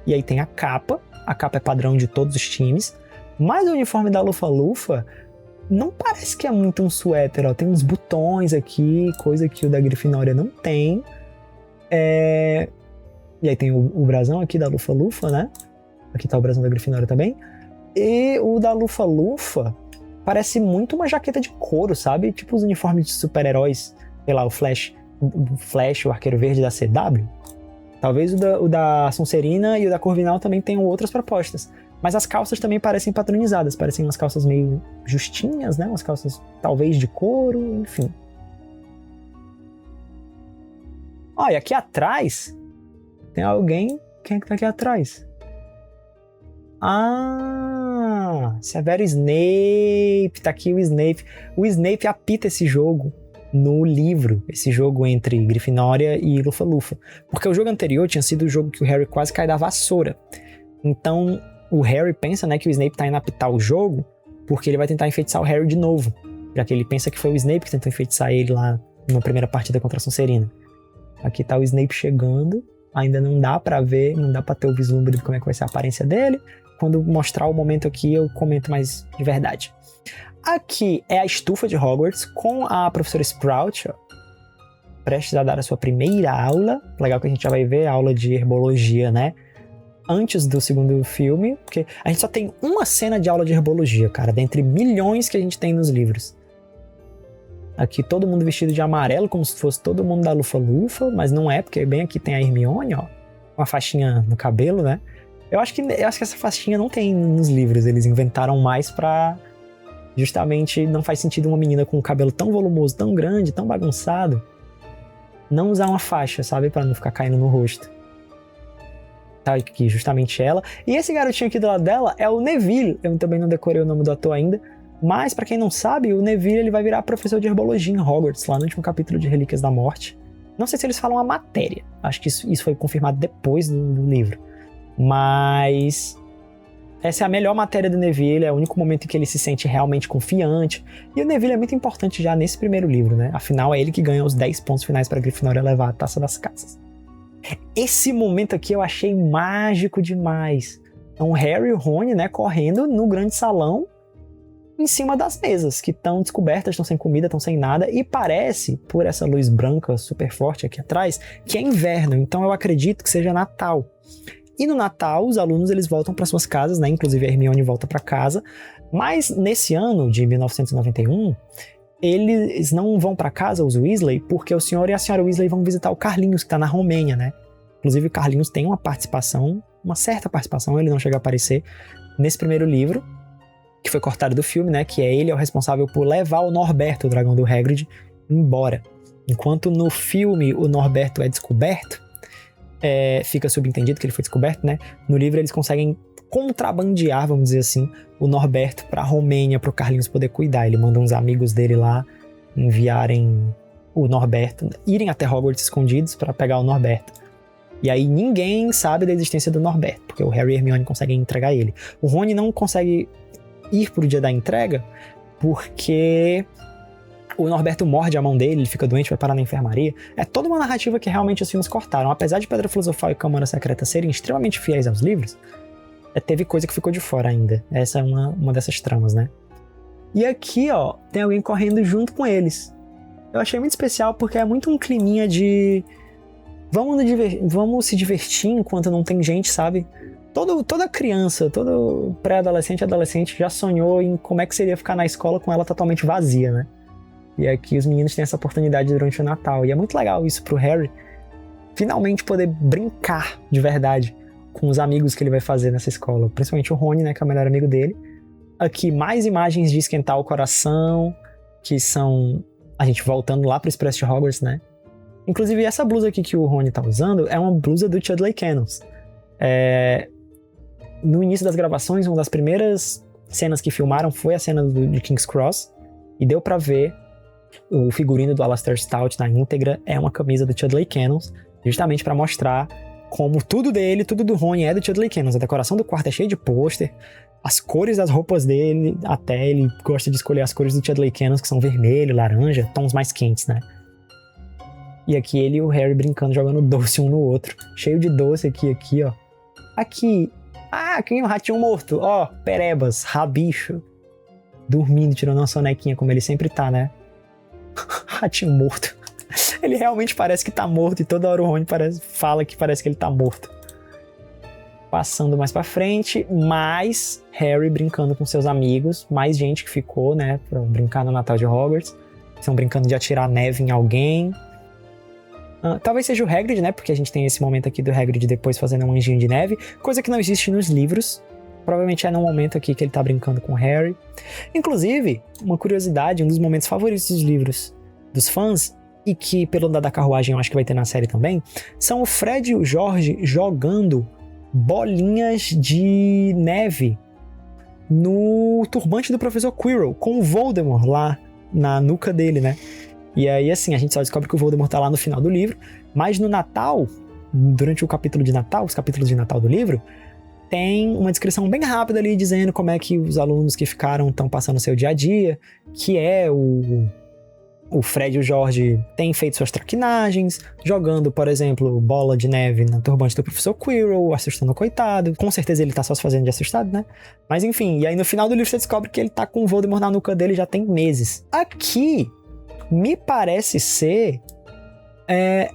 e aí tem a capa é padrão de todos os times, mas o uniforme da Lufa-Lufa não parece que é muito um suéter, ó. Tem uns botões aqui, coisa que o da Grifinória não tem. E aí tem o brasão aqui da Lufa-Lufa, né? Aqui tá o brasão da Grifinória também. E o da Lufa-Lufa parece muito uma jaqueta de couro, sabe? Tipo os uniformes de super-heróis, sei lá, o Flash, o Arqueiro Verde da CW. Talvez o da Sonserina e o da Corvinal também tenham outras propostas. Mas as calças também parecem patronizadas, parecem umas calças meio justinhas, né? Umas calças talvez de couro, enfim. Olha, aqui atrás tem alguém. Quem é que tá aqui atrás? Severo Snape. Tá aqui o Snape. O Snape apita esse jogo no livro. Esse jogo entre Grifinória e Lufa-Lufa. Porque o jogo anterior tinha sido o jogo que o Harry quase cai da vassoura. Então o Harry pensa, né, que o Snape tá indo apitar o jogo porque ele vai tentar enfeitiçar o Harry de novo. Já que ele pensa que foi o Snape que tentou enfeitiçar ele lá numa primeira partida contra a Sonserina. Aqui tá o Snape chegando. Ainda não dá pra ver, não dá pra ter o vislumbre de como é que vai ser a aparência dele. Quando mostrar o momento aqui, eu comento mais de verdade. Aqui é a estufa de Hogwarts com a professora Sprout, ó, prestes a dar a sua primeira aula. Legal que a gente já vai ver a aula de herbologia, né? Antes do segundo filme, porque a gente só tem uma cena de aula de herbologia, cara, dentre milhões que a gente tem nos livros. Aqui todo mundo vestido de amarelo, como se fosse todo mundo da Lufa-Lufa, mas não é, porque bem aqui tem a Hermione, ó, com a faixinha no cabelo, né? Eu acho que essa faixinha não tem nos livros, eles inventaram mais pra... Justamente não faz sentido uma menina com um cabelo tão volumoso, tão grande, tão bagunçado, não usar uma faixa, sabe? Pra não ficar caindo no rosto. Tá aqui justamente ela. E esse garotinho aqui do lado dela é o Neville. Eu também não decorei o nome do ator ainda. Mas, pra quem não sabe, o Neville ele vai virar professor de herbologia em Hogwarts, lá no último capítulo de Relíquias da Morte. Não sei se eles falam a matéria. Acho que isso foi confirmado depois do livro. Mas essa é a melhor matéria do Neville, é o único momento em que ele se sente realmente confiante. E o Neville é muito importante já nesse primeiro livro, né? Afinal, é ele que ganha os 10 pontos finais para a Grifinória levar a Taça das Casas. Esse momento aqui eu achei mágico demais. Então, o Harry e o Rony, né, correndo no grande salão, em cima das mesas, que estão descobertas, estão sem comida, estão sem nada, e parece, por essa luz branca super forte aqui atrás, que é inverno, então eu acredito que seja Natal. E no Natal, os alunos eles voltam para suas casas, né? Inclusive a Hermione volta para casa, mas nesse ano de 1991, eles não vão para casa, os Weasley, porque o senhor e a senhora Weasley vão visitar o Carlinhos, que está na Romênia, né? Inclusive o Carlinhos tem uma participação, uma certa participação, ele não chega a aparecer nesse primeiro livro, que foi cortado do filme, né? Que ele é o responsável por levar o Norberto, o dragão do Hagrid, embora. Enquanto no filme o Norberto é descoberto, fica subentendido que ele foi descoberto, né? No livro eles conseguem contrabandear, vamos dizer assim, o Norberto pra Romênia, pro Carlinhos poder cuidar. Ele manda uns amigos dele lá enviarem o Norberto, irem até Hogwarts escondidos pra pegar o Norberto. E aí ninguém sabe da existência do Norberto, porque o Harry e a Hermione conseguem entregar ele. O Rony não consegue ir pro dia da entrega porque o Norberto morde a mão dele, ele fica doente, vai parar na enfermaria. É toda uma narrativa que realmente os filmes cortaram. Apesar de Pedra Filosofal e Câmara Secreta serem extremamente fiéis aos livros, teve coisa que ficou de fora ainda. Essa é uma dessas tramas, né? E aqui, ó, tem alguém correndo junto com eles. Eu achei muito especial porque é muito um climinha de... Vamos se divertir enquanto não tem gente, sabe? Toda criança, todo pré-adolescente e adolescente já sonhou em como é que seria ficar na escola com ela totalmente vazia, né? E aqui os meninos têm essa oportunidade durante o Natal. E é muito legal isso pro Harry finalmente poder brincar de verdade com os amigos que ele vai fazer nessa escola. Principalmente o Rony, né, que é o melhor amigo dele. Aqui mais imagens de esquentar o coração, que são a gente voltando lá pro Expresso de Hogwarts, né? Inclusive essa blusa aqui que o Rony tá usando é uma blusa do Chudley Cannons. No início das gravações, uma das primeiras cenas que filmaram foi a cena de King's Cross. E deu pra ver o figurino do Alastair Stout na íntegra. É uma camisa do Chudley Cannons, justamente pra mostrar como tudo dele, tudo do Rony é do Chudley Cannons. A decoração do quarto é cheia de pôster, as cores das roupas dele, até ele gosta de escolher as cores do Chudley Cannons, que são vermelho, laranja, tons mais quentes, né? E aqui ele e o Harry brincando, jogando doce um no outro. Cheio de doce aqui, ó. Aqui. Ah, aqui um ratinho morto. Ó, perebas, rabicho. Dormindo, tirando uma sonequinha, como ele sempre tá, né? Ratinho morto. Ele realmente parece que tá morto e toda hora o Rony fala que parece que ele tá morto. Passando mais pra frente, mais Harry brincando com seus amigos, mais gente que ficou, né, pra brincar no Natal de Hogwarts. Estão brincando de atirar neve em alguém. Talvez seja o Hagrid, né, porque a gente tem esse momento aqui do Hagrid depois fazendo um anjinho de neve, coisa que não existe nos livros. Provavelmente é no momento aqui que ele tá brincando com o Harry. Inclusive, uma curiosidade, um dos momentos favoritos dos livros dos fãs, e que pelo andar da carruagem eu acho que vai ter na série também, são o Fred e o George jogando bolinhas de neve no turbante do professor Quirrell, com o Voldemort lá na nuca dele, né? E aí, assim, a gente só descobre que o Voldemort tá lá no final do livro, mas no Natal, durante o capítulo de Natal, os capítulos de Natal do livro, tem uma descrição bem rápida ali dizendo como é que os alunos que ficaram estão passando o seu dia a dia, que é o Fred e o George têm feito suas traquinagens, jogando, por exemplo, bola de neve na turbante do professor Quirrell, assustando o coitado. Com certeza ele tá só se fazendo de assustado, né? Mas enfim, e aí no final do livro você descobre que ele tá com o Voldemort na nuca dele já tem meses. Aqui, me parece ser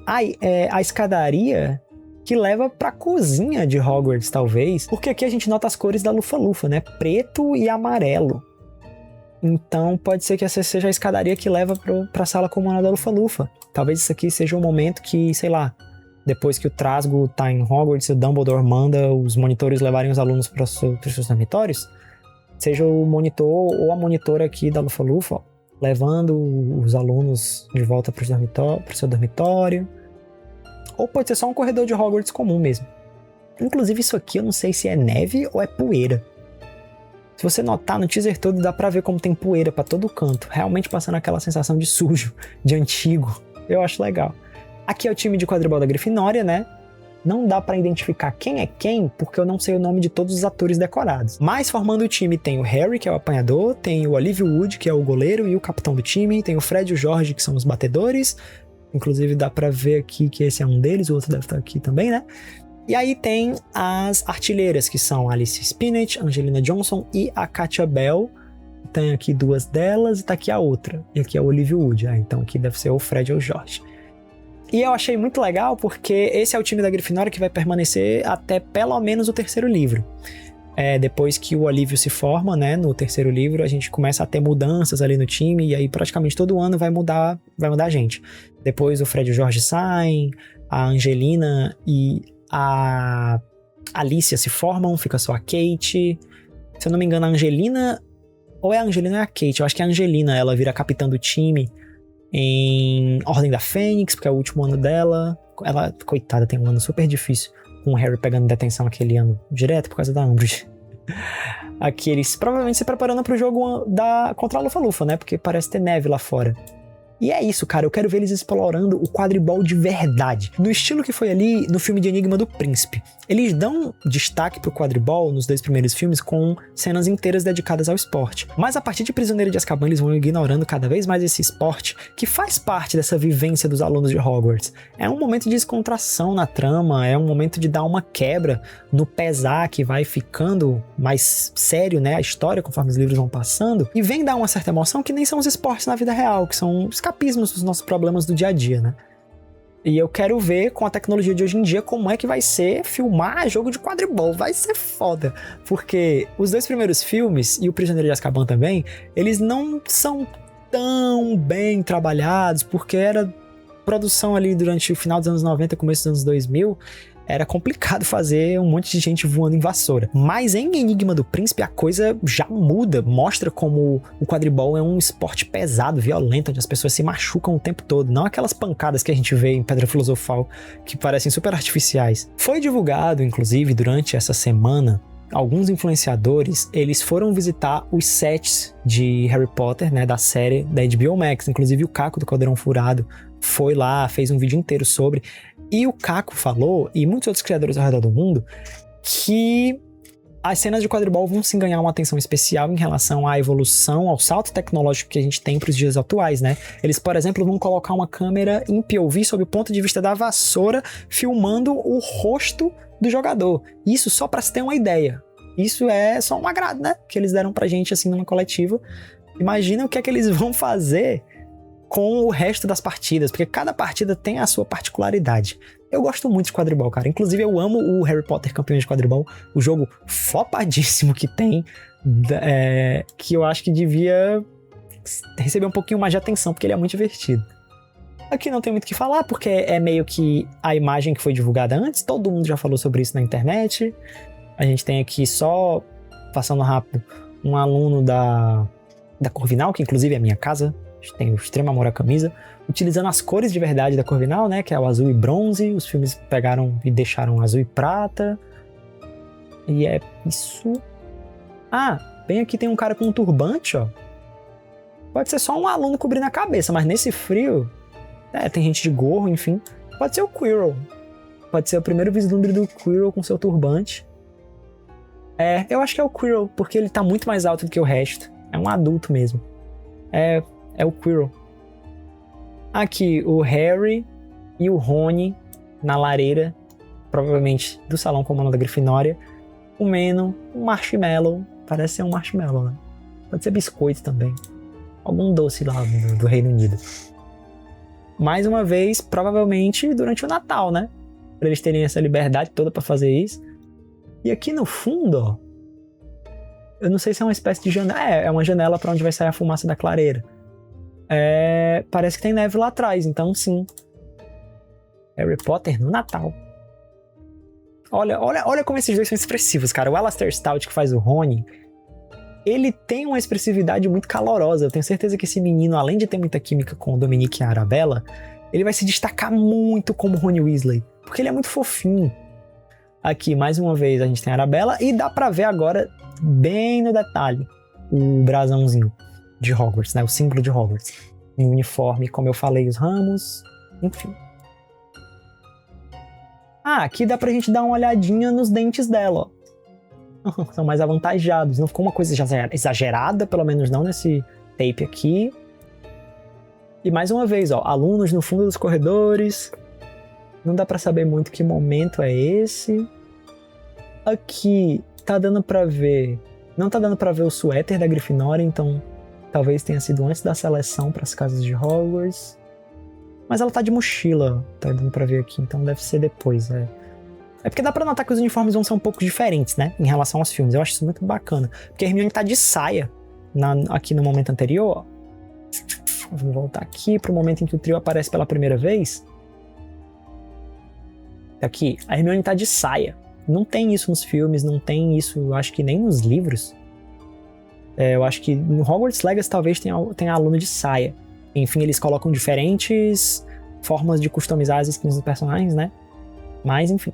a escadaria que leva pra cozinha de Hogwarts, talvez. Porque aqui a gente nota as cores da Lufa-Lufa, né? Preto e amarelo. Então pode ser que essa seja a escadaria que leva pra sala comunal da Lufa-Lufa. Talvez isso aqui seja o momento que, sei lá, depois que o Trasgo tá em Hogwarts, o Dumbledore manda os monitores levarem os alunos para seus dormitórios, seja o monitor ou a monitora aqui da Lufa-Lufa, ó, levando os alunos de volta pro seu dormitório. Ou pode ser só um corredor de Hogwarts comum mesmo. Inclusive isso aqui eu não sei se é neve ou é poeira. Se você notar no teaser todo, dá pra ver como tem poeira pra todo canto. Realmente passando aquela sensação de sujo, de antigo. Eu acho legal. Aqui é o time de quadribol da Grifinória, né? Não dá pra identificar quem é quem, porque eu não sei o nome de todos os atores decorados. Mas formando o time tem o Harry, que é o apanhador, tem o Olivia Wood, que é o goleiro e o capitão do time, tem o Fred e o George, que são os batedores. Inclusive dá pra ver aqui que esse é um deles, o outro deve estar aqui também, né? E aí tem as artilheiras, que são a Alice Spinach, Angelina Johnson e a Katia Bell. Tem aqui duas delas e tá aqui a outra. E aqui é o Olivia Wood. Então aqui deve ser o Fred ou o George. E eu achei muito legal porque esse é o time da Grifinória que vai permanecer até pelo menos o terceiro livro. Depois que o Olívio se forma, né, no terceiro livro, a gente começa a ter mudanças ali no time e aí praticamente todo ano vai mudar a gente. Depois o Fred e o George saem, a Angelina e a Alicia se formam, fica só a Kate. Se eu não me engano, a Angelina... Ou é a Angelina ou é a Kate? Eu acho que é a Angelina, ela vira capitã do time em Ordem da Fênix, porque é o último ano dela. Ela, coitada, tem um ano super difícil, com o Harry pegando detenção aquele ano direto por causa da Umbridge. Aqui eles provavelmente se preparando pro jogo contra a Lufa-Lufa, né? Porque parece ter neve lá fora. E é isso, cara, eu quero ver eles explorando o quadribol de verdade, no estilo que foi ali no filme de Enigma do Príncipe. Eles dão destaque pro quadribol nos 2 primeiros filmes com cenas inteiras dedicadas ao esporte. Mas a partir de Prisioneiro de Azkaban eles vão ignorando cada vez mais esse esporte que faz parte dessa vivência dos alunos de Hogwarts. É um momento de descontração na trama, é um momento de dar uma quebra no pesar que vai ficando mais sério, né, a história conforme os livros vão passando, e vem dar uma certa emoção que nem são os esportes na vida real, que são escapismos dos nossos problemas do dia a dia, né? E eu quero ver com a tecnologia de hoje em dia como é que vai ser filmar jogo de quadribol. Vai ser foda. Porque os 2 primeiros filmes, e o Prisioneiro de Azkaban também, eles não são tão bem trabalhados, porque era produção ali durante o final dos anos 90, começo dos anos 2000, era complicado fazer um monte de gente voando em vassoura. Mas em Enigma do Príncipe a coisa já muda, mostra como o quadribol é um esporte pesado, violento, onde as pessoas se machucam o tempo todo, não aquelas pancadas que a gente vê em Pedra Filosofal, que parecem super artificiais. Foi divulgado, inclusive, durante essa semana, alguns influenciadores, eles foram visitar os sets de Harry Potter, né, da série da HBO Max, inclusive o Caco do Caldeirão Furado foi lá, fez um vídeo inteiro sobre, e o Caco falou, e muitos outros criadores ao redor do mundo, que as cenas de quadribol vão sim ganhar uma atenção especial em relação à evolução, ao salto tecnológico que a gente tem para os dias atuais, né? Eles, por exemplo, vão colocar uma câmera em POV sob o ponto de vista da vassoura, filmando o rosto do jogador. Isso só para se ter uma ideia. Isso é só um agrado, né? Que eles deram pra gente assim numa coletiva. Imagina o que é que eles vão fazer com o resto das partidas, porque cada partida tem a sua particularidade. Eu gosto muito de quadribol, cara. Inclusive, eu amo o Harry Potter Campeões de Quadribol, o jogo flopadíssimo que tem, que eu acho que devia receber um pouquinho mais de atenção, porque ele é muito divertido. Aqui não tem muito o que falar, porque é meio que a imagem que foi divulgada antes, todo mundo já falou sobre isso na internet. A gente tem aqui só, passando rápido, um aluno da Corvinal, que inclusive é a minha casa, tem o extremo amor à camisa, utilizando as cores de verdade da Corvinal, né, que é o azul e bronze. Os filmes pegaram e deixaram azul e prata. E é isso. Ah, bem aqui tem um cara com um turbante, ó. Pode ser só um aluno cobrindo a cabeça, mas nesse frio, tem gente de gorro, enfim. Pode ser o Quirrell. Pode ser o primeiro vislumbre do Quirrell com seu turbante. Eu acho que é o Quirrell, porque ele tá muito mais alto do que o resto. É um adulto mesmo. É o Quirrell. Aqui, o Harry e o Rony na lareira, provavelmente do Salão Comando da Grifinória, comendo um marshmallow. Parece ser um marshmallow, né? Pode ser biscoito também. Algum doce lá do Reino Unido. Mais uma vez, provavelmente durante o Natal, né? Pra eles terem essa liberdade toda pra fazer isso. E aqui no fundo, ó, eu não sei se é uma espécie de janela. É uma janela pra onde vai sair a fumaça da clareira. Parece que tem neve lá atrás, então sim. Harry Potter no Natal. Olha como esses dois são expressivos, cara. O Alastair Stout, que faz o Rony, ele tem uma expressividade muito calorosa. Eu tenho certeza que esse menino, além de ter muita química com o Dominique e a Arabella, ele vai se destacar muito como Rony Weasley, porque ele é muito fofinho. Aqui, mais uma vez, a gente tem a Arabella e dá pra ver agora, bem no detalhe, o brasãozinho de Hogwarts, né? O símbolo de Hogwarts. O uniforme, como eu falei, os ramos, enfim. Aqui dá pra gente dar uma olhadinha nos dentes dela, ó. São mais avantajados. Não ficou uma coisa exagerada, pelo menos não nesse tape aqui. E mais uma vez, ó, alunos no fundo dos corredores. Não dá pra saber muito que momento é esse. Aqui tá dando pra ver... Não tá dando pra ver o suéter da Grifinória, então talvez tenha sido antes da seleção pras casas de Hogwarts. Mas ela tá de mochila, tá dando pra ver aqui, então deve ser depois, É porque dá pra notar que os uniformes vão ser um pouco diferentes, né? Em relação aos filmes. Eu acho isso muito bacana. Porque a Hermione tá de saia aqui no momento anterior, ó. Vamos voltar aqui pro momento em que o trio aparece pela primeira vez. Aqui, a Hermione tá de saia. Não tem isso nos filmes, não tem isso, eu acho que nem nos livros. Eu acho que no Hogwarts Legacy talvez tenha aluno de saia. Enfim, eles colocam diferentes formas de customizar as skins dos personagens, né? Mas, enfim.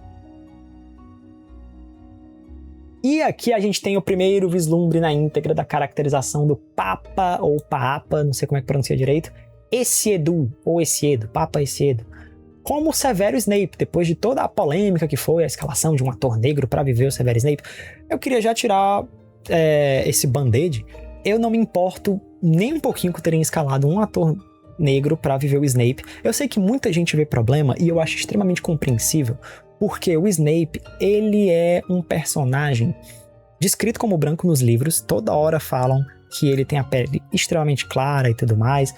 E aqui a gente tem o primeiro vislumbre na íntegra da caracterização do Papa, ou Paapa, não sei como é que pronuncia direito, esse Edu, ou esse Edo, Papa esse Edo, como Severo Snape, depois de toda a polêmica que foi a escalação de um ator negro para viver o Severo Snape, eu queria já tirar esse band-aid. Eu não me importo nem um pouquinho com terem escalado um ator negro para viver o Snape. Eu sei que muita gente vê problema e eu acho extremamente compreensível, porque o Snape, ele é um personagem descrito como branco nos livros, toda hora falam que ele tem a pele extremamente clara e tudo mais.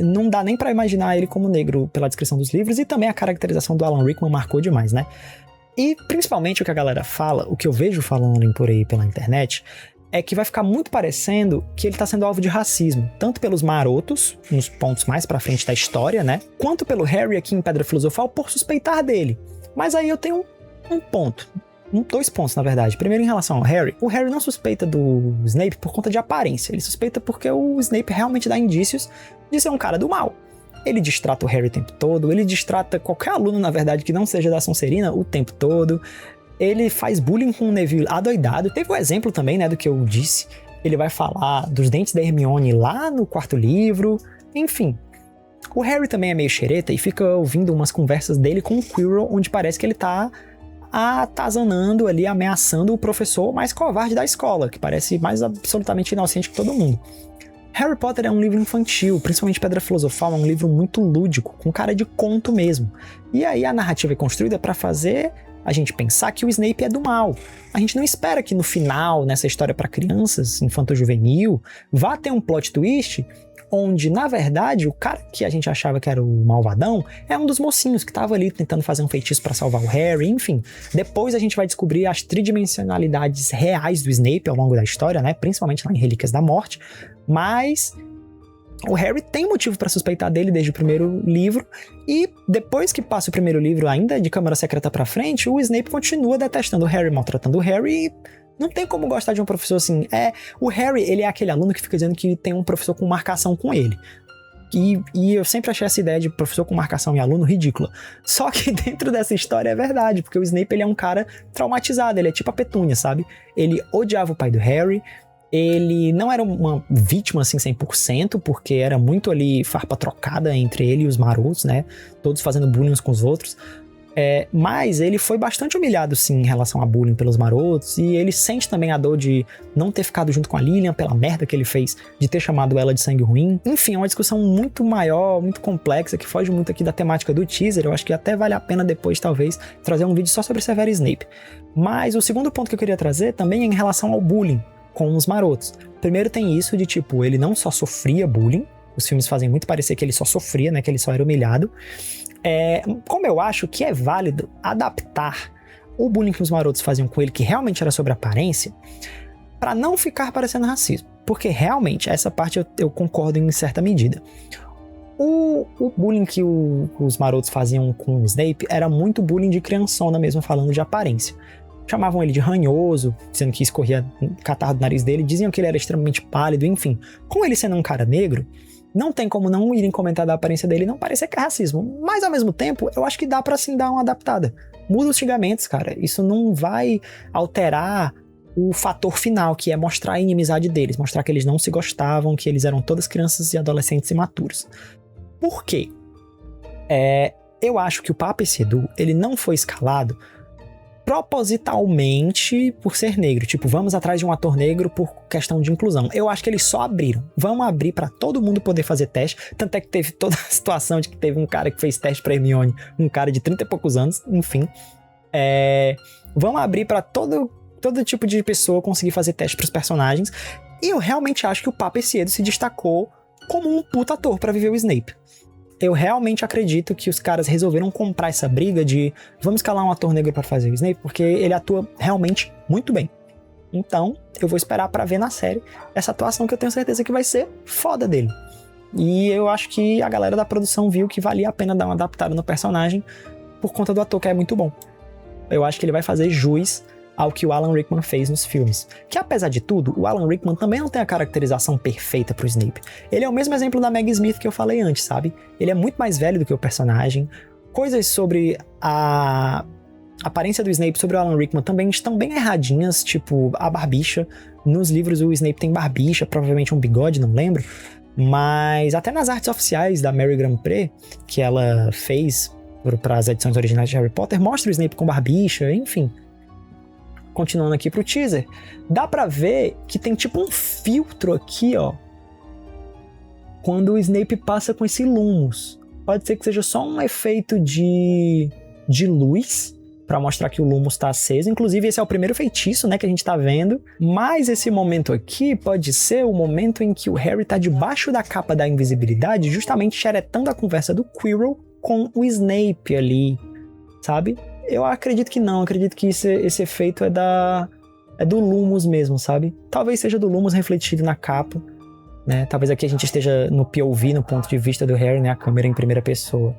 Não dá nem pra imaginar ele como negro pela descrição dos livros, e também a caracterização do Alan Rickman marcou demais, né? E principalmente o que a galera fala, o que eu vejo falando por aí pela internet, é que vai ficar muito parecendo que ele tá sendo alvo de racismo, tanto pelos marotos, nos pontos mais pra frente da história, né? Quanto pelo Harry aqui em Pedra Filosofal por suspeitar dele. Mas aí eu tenho um ponto. Dois pontos, na verdade. Primeiro, em relação ao Harry. O Harry não suspeita do Snape por conta de aparência. Ele suspeita porque o Snape realmente dá indícios de ser um cara do mal. Ele distrata o Harry o tempo todo. Ele distrata qualquer aluno, na verdade, que não seja da Sonserina o tempo todo. Ele faz bullying com o Neville adoidado. Teve o exemplo também, né, do que eu disse. Ele vai falar dos dentes da Hermione lá no quarto livro. Enfim. O Harry também é meio xereta e fica ouvindo umas conversas dele com o Quirrell, onde parece que ele tá atazanando ali, ameaçando o professor mais covarde da escola, que parece mais absolutamente inocente que todo mundo. Harry Potter é um livro infantil, principalmente Pedra Filosofal, é um livro muito lúdico, com cara de conto mesmo. E aí a narrativa é construída para fazer a gente pensar que o Snape é do mal. A gente não espera que no final, nessa história para crianças, infanto-juvenil, vá ter um plot twist onde, na verdade, o cara que a gente achava que era o malvadão é um dos mocinhos que estava ali tentando fazer um feitiço para salvar o Harry, enfim. Depois a gente vai descobrir as tridimensionalidades reais do Snape ao longo da história, né? Principalmente lá em Relíquias da Morte, mas o Harry tem motivo para suspeitar dele desde o primeiro livro, e depois que passa o primeiro livro, ainda de Câmara Secreta pra frente, o Snape continua detestando o Harry, maltratando o Harry, e não tem como gostar de um professor assim. O Harry, ele é aquele aluno que fica dizendo que tem um professor com marcação com ele. E eu sempre achei essa ideia de professor com marcação e aluno ridícula. Só que dentro dessa história é verdade, porque o Snape, ele é um cara traumatizado, ele é tipo a Petúnia, sabe? Ele odiava o pai do Harry, ele não era uma vítima assim 100%, porque era muito ali farpa trocada entre ele e os marotos, né? Todos fazendo bullying uns com os outros. Mas ele foi bastante humilhado, sim, em relação a bullying pelos marotos, e ele sente também a dor de não ter ficado junto com a Lilian pela merda que ele fez de ter chamado ela de sangue ruim. Enfim, é uma discussão muito maior, muito complexa, que foge muito aqui da temática do teaser. Eu acho que até vale a pena depois, talvez, trazer um vídeo só sobre Severo Snape. Mas o segundo ponto que eu queria trazer também é em relação ao bullying com os marotos. Primeiro tem isso de, tipo, ele não só sofria bullying, os filmes fazem muito parecer que ele só sofria, né, que ele só era humilhado. Como eu acho que é válido adaptar o bullying que os marotos faziam com ele, que realmente era sobre aparência, para não ficar parecendo racismo. Porque realmente, essa parte eu concordo em certa medida. O bullying que os marotos faziam com o Snape era muito bullying de criançona mesmo, falando de aparência. Chamavam ele de ranhoso, dizendo que escorria catarro do nariz dele, diziam que ele era extremamente pálido, enfim. Com ele sendo um cara negro, não tem como não irem comentar da aparência dele e não parecer que é racismo. Mas, ao mesmo tempo, eu acho que dá pra, sim, dar uma adaptada. Muda os xingamentos, cara. Isso não vai alterar o fator final, que é mostrar a inimizade deles. Mostrar que eles não se gostavam, que eles eram todas crianças e adolescentes imaturos. Por quê? Eu acho que o Papa Edu, ele não foi escalado propositalmente por ser negro, tipo, vamos atrás de um ator negro por questão de inclusão. Eu acho que eles só abriram. Vamos abrir pra todo mundo poder fazer teste, tanto é que teve toda a situação de que teve um cara que fez teste pra Hermione, um cara de 30 e poucos anos, enfim. Vamos abrir pra todo tipo de pessoa conseguir fazer teste pros personagens, e eu realmente acho que o Papa Edu se destacou como um puta ator pra viver o Snape. Eu realmente acredito que os caras resolveram comprar essa briga de vamos escalar um ator negro pra fazer o Snape, porque ele atua realmente muito bem. Então, eu vou esperar pra ver na série essa atuação que eu tenho certeza que vai ser foda dele. E eu acho que a galera da produção viu que valia a pena dar uma adaptada no personagem por conta do ator, que é muito bom. Eu acho que ele vai fazer jus ao que o Alan Rickman fez nos filmes. Que, apesar de tudo, o Alan Rickman também não tem a caracterização perfeita pro Snape. Ele é o mesmo exemplo da Maggie Smith que eu falei antes, sabe? Ele é muito mais velho do que o personagem. Coisas sobre a aparência do Snape, sobre o Alan Rickman, também estão bem erradinhas, tipo a barbicha. Nos livros o Snape tem barbicha, provavelmente um bigode, não lembro. Mas até nas artes oficiais da Mary Grand-Pré, que ela fez para as edições originais de Harry Potter, mostra o Snape com barbicha, enfim. Continuando aqui pro teaser, dá pra ver que tem tipo um filtro aqui, ó, quando o Snape passa com esse Lumos. Pode ser que seja só um efeito de luz, pra mostrar que o Lumos tá aceso. Inclusive, esse é o primeiro feitiço, né, que a gente tá vendo. Mas esse momento aqui pode ser o momento em que o Harry tá debaixo da capa da invisibilidade, justamente xeretando a conversa do Quirrell com o Snape ali, sabe? Eu acredito que não, acredito que esse efeito é do Lumos mesmo, sabe? Talvez seja do Lumos refletido na capa, né? Talvez aqui a gente esteja no POV, no ponto de vista do Harry, né? A câmera em primeira pessoa.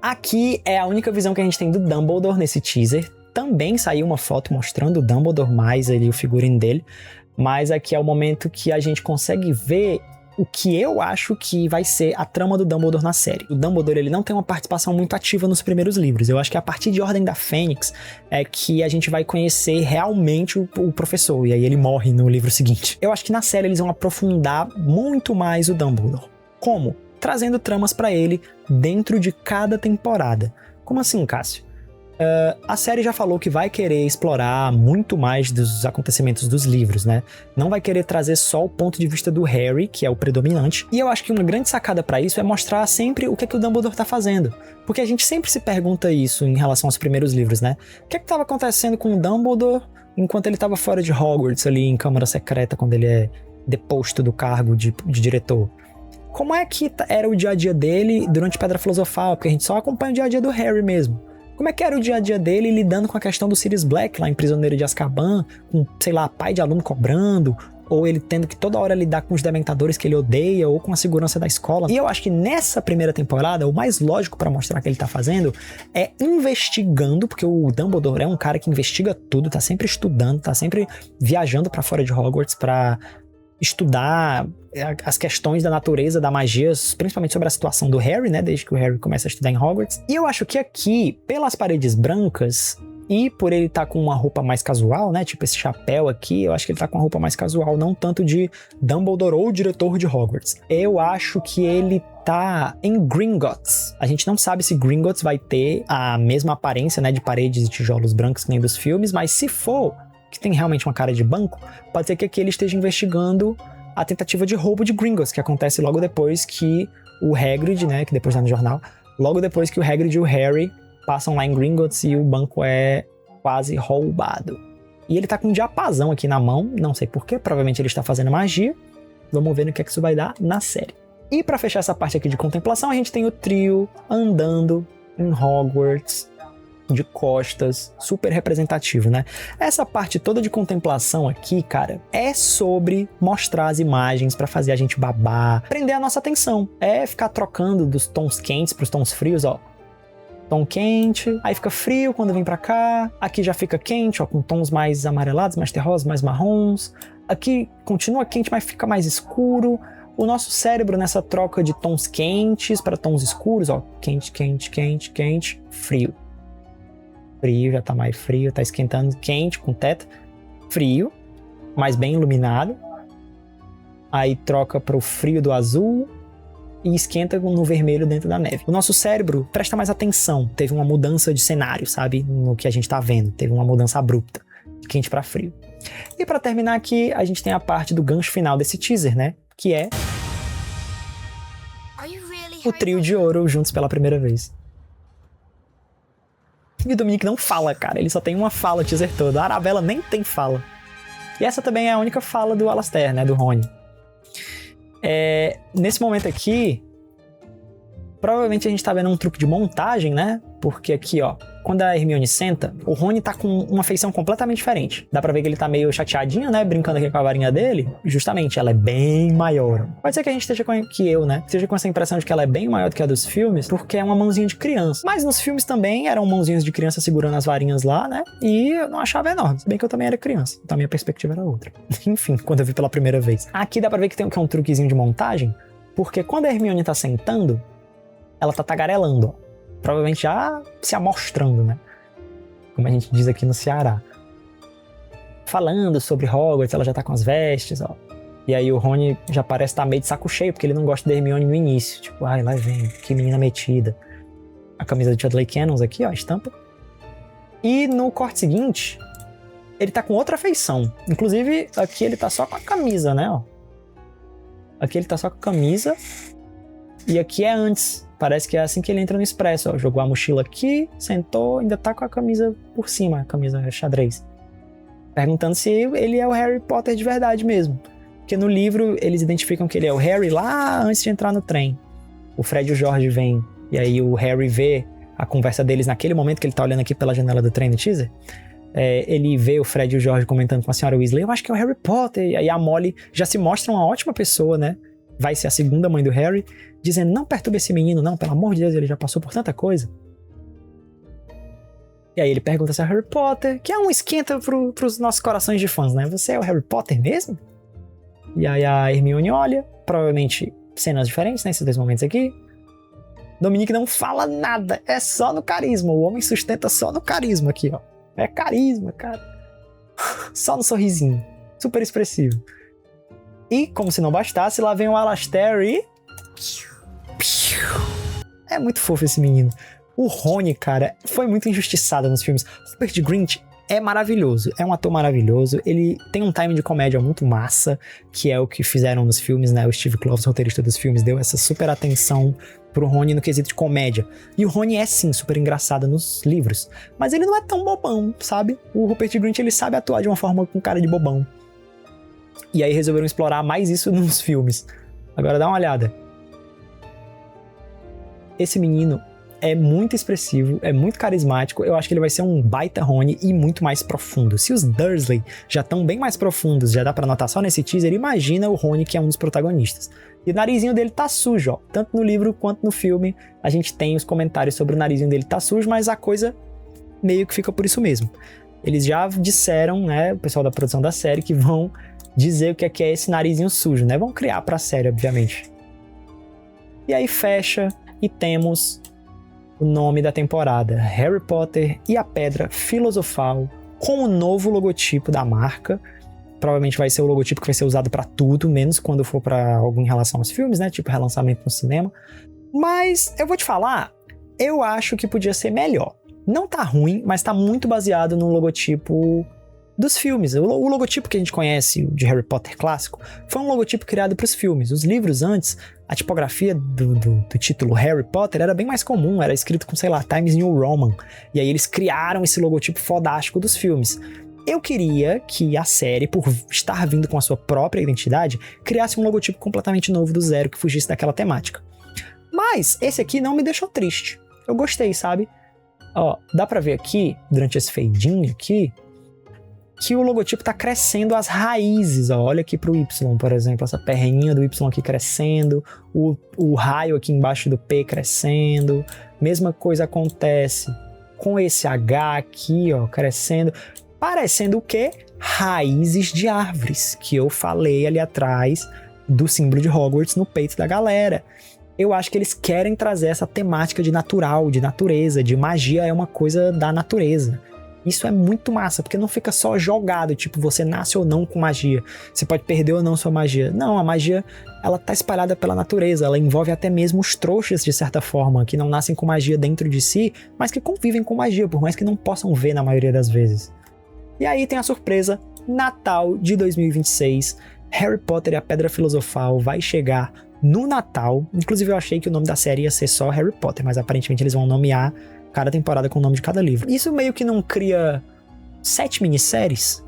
Aqui é a única visão que a gente tem do Dumbledore nesse teaser. Também saiu uma foto mostrando o Dumbledore, mais ali o figurino dele. Mas aqui é o momento que a gente consegue ver o que eu acho que vai ser a trama do Dumbledore na série. O Dumbledore, ele não tem uma participação muito ativa nos primeiros livros. Eu acho que a partir de Ordem da Fênix é que a gente vai conhecer realmente o professor, e aí ele morre no livro seguinte. Eu acho que na série eles vão aprofundar muito mais o Dumbledore. Como? Trazendo tramas pra ele dentro de cada temporada. Como assim, Cássio? A série já falou que vai querer explorar muito mais dos acontecimentos dos livros, né? Não vai querer trazer só o ponto de vista do Harry, que é o predominante. E eu acho que uma grande sacada pra isso é mostrar sempre o que é que o Dumbledore tá fazendo. Porque a gente sempre se pergunta isso em relação aos primeiros livros, né? O que é que tava acontecendo com o Dumbledore enquanto ele tava fora de Hogwarts, ali em Câmara Secreta, quando ele é deposto do cargo de diretor? Como é que era o dia a dia dele durante Pedra Filosofal? Porque a gente só acompanha o dia a dia do Harry mesmo. Como é que era o dia a dia dele lidando com a questão do Sirius Black lá em Prisioneiro de Azkaban, com, sei lá, pai de aluno cobrando, ou ele tendo que toda hora lidar com os dementadores que ele odeia, ou com a segurança da escola. E eu acho que nessa primeira temporada, o mais lógico pra mostrar que ele tá fazendo é investigando, porque o Dumbledore é um cara que investiga tudo, tá sempre estudando, tá sempre viajando pra fora de Hogwarts pra estudar as questões da natureza da magia, principalmente sobre a situação do Harry, né, desde que o Harry começa a estudar em Hogwarts. E eu acho que aqui, pelas paredes brancas, e por ele estar com uma roupa mais casual, né, tipo esse chapéu aqui, eu acho que ele tá com uma roupa mais casual, não tanto de Dumbledore ou diretor de Hogwarts. Eu acho que ele tá em Gringotts. A gente não sabe se Gringotts vai ter a mesma aparência, né, de paredes e tijolos brancos que nem dos filmes, mas se for, que tem realmente uma cara de banco, pode ser que aqui ele esteja investigando a tentativa de roubo de Gringotts, que acontece logo depois que o Hagrid, né, que depois tá no jornal, logo depois que o Hagrid e o Harry passam lá em Gringotts e o banco é quase roubado. E ele tá com um diapasão aqui na mão, não sei porquê, provavelmente ele está fazendo magia. Vamos ver no que é que isso vai dar na série. E pra fechar essa parte aqui de contemplação, a gente tem o trio andando em Hogwarts, de costas, super representativo, né? Essa parte toda de contemplação aqui, cara, é sobre mostrar as imagens pra fazer a gente babar, prender a nossa atenção. É ficar trocando dos tons quentes pros tons frios, ó. Tom quente, aí fica frio quando vem pra cá, aqui já fica quente, ó, com tons mais amarelados, mais terrosos, mais marrons. Aqui continua quente, mas fica mais escuro. O nosso cérebro nessa troca de tons quentes para tons escuros, ó, quente, quente, quente, quente, frio. Frio, já tá mais frio, tá esquentando, quente, com teto, frio, mas bem iluminado. Aí troca pro frio do azul e esquenta no vermelho dentro da neve. O nosso cérebro presta mais atenção, teve uma mudança de cenário, sabe? No que a gente tá vendo, teve uma mudança abrupta, de quente pra frio. E pra terminar aqui, a gente tem a parte do gancho final desse teaser, né? Que é o trio de ouro juntos pela primeira vez. E o Dominic não fala, cara. Ele só tem uma fala o teaser todo. A Arabella nem tem fala. E essa também é a única fala do Alastair, né? Do Rony. Nesse momento aqui, provavelmente a gente tá vendo um truque de montagem, né? Porque aqui, ó, quando a Hermione senta, o Rony tá com uma feição completamente diferente. Dá pra ver que ele tá meio chateadinho, né? Brincando aqui com a varinha dele. Justamente, ela é bem maior. Pode ser que a gente esteja esteja com essa impressão de que ela é bem maior do que a dos filmes, porque é uma mãozinha de criança. Mas nos filmes também eram mãozinhas de criança segurando as varinhas lá, né? E eu não achava enorme. Se bem que eu também era criança. Então a minha perspectiva era outra. Enfim, quando eu vi pela primeira vez. Aqui dá pra ver que é um truquezinho de montagem, porque quando a Hermione tá sentando, ela tá tagarelando, ó. Provavelmente já se amostrando, né? Como a gente diz aqui no Ceará. Falando sobre Hogwarts, ela já tá com as vestes, ó. E aí o Rony já parece estar meio de saco cheio, porque ele não gosta da Hermione no início. Tipo, ai, lá vem, que menina metida. A camisa de Chudley Cannons aqui, ó, a estampa. E no corte seguinte, ele tá com outra feição. Inclusive, aqui ele tá só com a camisa, né, ó. Aqui ele tá só com a camisa. E aqui é antes. Parece que é assim que ele entra no Expresso, ó. Jogou a mochila aqui, sentou, ainda tá com a camisa por cima, a camisa xadrez. Perguntando se ele é o Harry Potter de verdade mesmo. Porque no livro eles identificam que ele é o Harry lá antes de entrar no trem. O Fred e o George vêm, e aí o Harry vê a conversa deles naquele momento que ele tá olhando aqui pela janela do trem no teaser. Ele vê o Fred e o George comentando com a senhora Weasley, eu acho que é o Harry Potter. E aí a Molly já se mostra uma ótima pessoa, né? Vai ser a segunda mãe do Harry, dizendo, não perturbe esse menino não, pelo amor de Deus, ele já passou por tanta coisa. E aí ele pergunta se é o Harry Potter, que é um esquenta pros nossos corações de fãs, né? Você é o Harry Potter mesmo? E aí a Hermione olha, provavelmente cenas diferentes, né? Esses dois momentos aqui. Dominique não fala nada, é só no carisma. O homem sustenta só no carisma aqui, ó. É carisma, cara. Só no sorrisinho. Super expressivo. E, como se não bastasse, lá vem o Alastair e... É muito fofo esse menino. O Rony, cara, foi muito injustiçado nos filmes. Rupert Grint é maravilhoso, é um ator maravilhoso, ele tem um timing de comédia muito massa, que é o que fizeram nos filmes, né? O Steve Kloves, roteirista dos filmes, deu essa super atenção pro Rony no quesito de comédia. E o Rony é, sim, super engraçado nos livros, mas ele não é tão bobão, sabe? O Rupert Grint, ele sabe atuar de uma forma com cara de bobão. E aí resolveram explorar mais isso nos filmes. Agora dá uma olhada. Esse menino é muito expressivo, é muito carismático. Eu acho que ele vai ser um baita Rony e muito mais profundo. Se os Dursley já estão bem mais profundos, já dá pra notar só nesse teaser, imagina o Rony, que é um dos protagonistas. E o narizinho dele tá sujo, ó. Tanto no livro quanto no filme, a gente tem os comentários sobre o narizinho dele tá sujo, mas a coisa meio que fica por isso mesmo. Eles já disseram, né, o pessoal da produção da série, que vão dizer o que é esse narizinho sujo, né? Vão criar pra série, obviamente. E aí fecha e temos o nome da temporada, Harry Potter e a Pedra Filosofal, com o novo logotipo da marca. Provavelmente vai ser o logotipo que vai ser usado pra tudo, menos quando for pra algo em relação aos filmes, né? Tipo relançamento no cinema. Mas eu vou te falar, eu acho que podia ser melhor. Não tá ruim, mas tá muito baseado no logotipo dos filmes. O logotipo que a gente conhece de Harry Potter clássico foi um logotipo criado para os filmes. Os livros antes, a tipografia do título Harry Potter era bem mais comum, era escrito com, sei lá, Times New Roman. E aí eles criaram esse logotipo fodástico dos filmes. Eu queria que a série, por estar vindo com a sua própria identidade, criasse um logotipo completamente novo do zero, que fugisse daquela temática. Mas esse aqui não me deixou triste. Eu gostei, sabe? Ó, dá pra ver aqui, durante esse fade-in aqui, que o logotipo tá crescendo as raízes, ó. Olha aqui pro Y, por exemplo, essa perninha do Y aqui crescendo, o raio aqui embaixo do P crescendo, mesma coisa acontece com esse H aqui, ó, crescendo, parecendo o quê? Raízes de árvores, que eu falei ali atrás do símbolo de Hogwarts no peito da galera. Eu acho que eles querem trazer essa temática de natural, de natureza, de magia é uma coisa da natureza. Isso é muito massa, porque não fica só jogado, tipo, você nasce ou não com magia. Você pode perder ou não sua magia. Não, a magia, ela tá espalhada pela natureza, ela envolve até mesmo os trouxas, de certa forma, que não nascem com magia dentro de si, mas que convivem com magia, por mais que não possam ver na maioria das vezes. E aí tem a surpresa, Natal de 2026, Harry Potter e a Pedra Filosofal vai chegar no Natal. Inclusive eu achei que o nome da série ia ser só Harry Potter, mas aparentemente eles vão nomear cada temporada com o nome de cada livro. Isso meio que não cria 7 minisséries,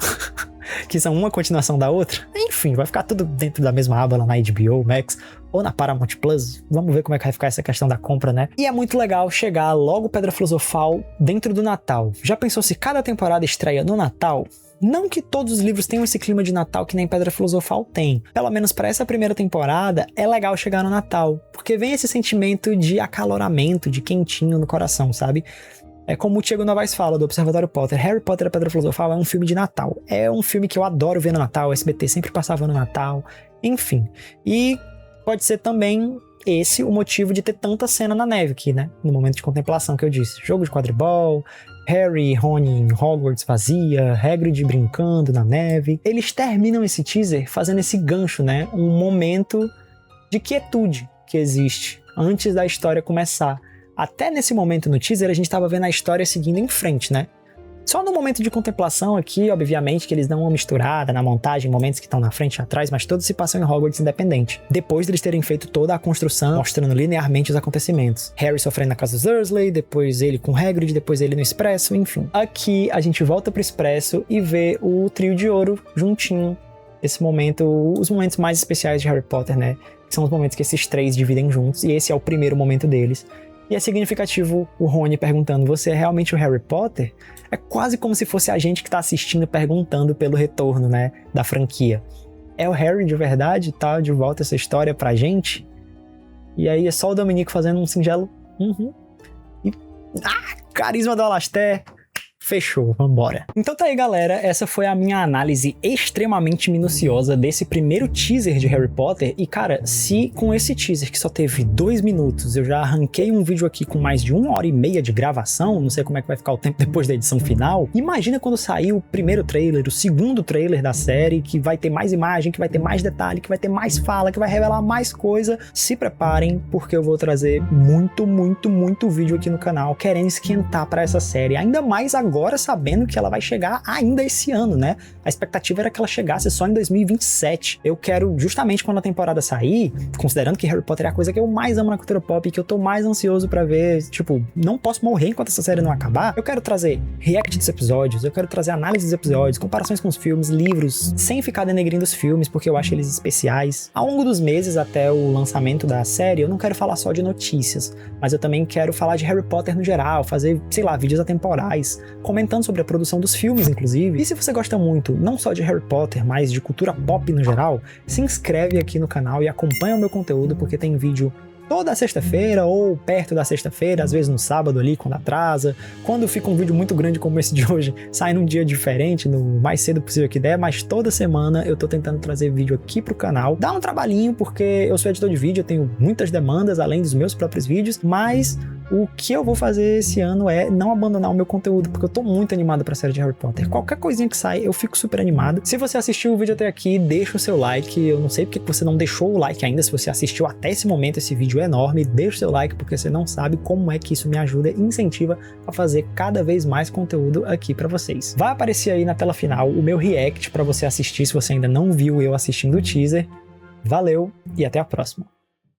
que são uma continuação da outra? Enfim, vai ficar tudo dentro da mesma aba lá na HBO Max ou na Paramount Plus. Vamos ver como é que vai ficar essa questão da compra, né? E é muito legal chegar logo Pedra Filosofal dentro do Natal. Já pensou se cada temporada estreia no Natal? Não que todos os livros tenham esse clima de Natal que nem Pedra Filosofal tem. Pelo menos para essa primeira temporada, é legal chegar no Natal, porque vem esse sentimento de acaloramento, de quentinho no coração, sabe? É como o Thiago Novaes fala do Observatório Potter. Harry Potter e a Pedra Filosofal é um filme de Natal. É um filme que eu adoro ver no Natal, o SBT sempre passava no Natal, enfim. E pode ser também esse o motivo de ter tanta cena na neve aqui, né? No momento de contemplação que eu disse. Jogo de quadribol, Harry e Rony em Hogwarts vazia, Hagrid brincando na neve. Eles terminam esse teaser fazendo esse gancho, né? Um momento de quietude que existe antes da história começar. Até nesse momento no teaser a gente estava vendo a história seguindo em frente, né? Só no momento de contemplação aqui, obviamente, que eles dão uma misturada na montagem, momentos que estão na frente e atrás, mas todos se passam em Hogwarts independente. Depois deles terem feito toda a construção, mostrando linearmente os acontecimentos. Harry sofrendo na casa dos Dursley, depois ele com Hagrid, depois ele no Expresso, enfim. Aqui a gente volta pro Expresso e vê o trio de ouro juntinho. Esse momento, os momentos mais especiais de Harry Potter, né? Que são os momentos que esses três dividem juntos, e esse é o primeiro momento deles. E é significativo o Rony perguntando: você é realmente o Harry Potter? É quase como se fosse a gente que tá assistindo perguntando pelo retorno, né, da franquia. É o Harry de verdade? Tá de volta essa história pra gente? E aí é só o Dominique fazendo um singelo E... carisma do Alastair. Fechou, vambora. Então tá aí, galera, essa foi a minha análise extremamente minuciosa desse primeiro teaser de Harry Potter. E cara, se com esse teaser que só teve 2 minutos eu já arranquei um vídeo aqui com mais de 1h30 de gravação, não sei como é que vai ficar o tempo depois da edição final, imagina quando sair o primeiro trailer, o segundo trailer da série, que vai ter mais imagem, que vai ter mais detalhe, que vai ter mais fala, que vai revelar mais coisa. Se preparem, porque eu vou trazer muito vídeo aqui no canal, querendo esquentar pra essa série, ainda mais agora sabendo que ela vai chegar ainda esse ano, né? A expectativa era que ela chegasse só em 2027. Eu quero, justamente quando a temporada sair, considerando que Harry Potter é a coisa que eu mais amo na cultura pop e que eu tô mais ansioso pra ver, tipo, não posso morrer enquanto essa série não acabar, eu quero trazer react dos episódios, eu quero trazer análise dos episódios, comparações com os filmes, livros, sem ficar denegrindo os filmes, porque eu acho eles especiais. Ao longo dos meses até o lançamento da série, eu não quero falar só de notícias, mas eu também quero falar de Harry Potter no geral, fazer, sei lá, vídeos atemporais, comentando sobre a produção dos filmes, inclusive. E se você gosta muito, não só de Harry Potter, mas de cultura pop no geral, se inscreve aqui no canal e acompanha o meu conteúdo, porque tem vídeo toda sexta-feira ou perto da sexta-feira, às vezes no sábado ali, quando atrasa. Quando fica um vídeo muito grande como esse de hoje, sai num dia diferente, no mais cedo possível que der, mas toda semana eu tô tentando trazer vídeo aqui pro canal. Dá um trabalhinho, porque eu sou editor de vídeo, eu tenho muitas demandas, além dos meus próprios vídeos, mas o que eu vou fazer esse ano é não abandonar o meu conteúdo, porque eu tô muito animado pra série de Harry Potter. Qualquer coisinha que sai, eu fico super animado. Se você assistiu o vídeo até aqui, deixa o seu like. Eu não sei porque você não deixou o like ainda. Se você assistiu até esse momento, esse vídeo é enorme. Deixa o seu like, porque você não sabe como é que isso me ajuda e incentiva a fazer cada vez mais conteúdo aqui pra vocês. Vai aparecer aí na tela final o meu react pra você assistir, se você ainda não viu eu assistindo o teaser. Valeu e até a próxima.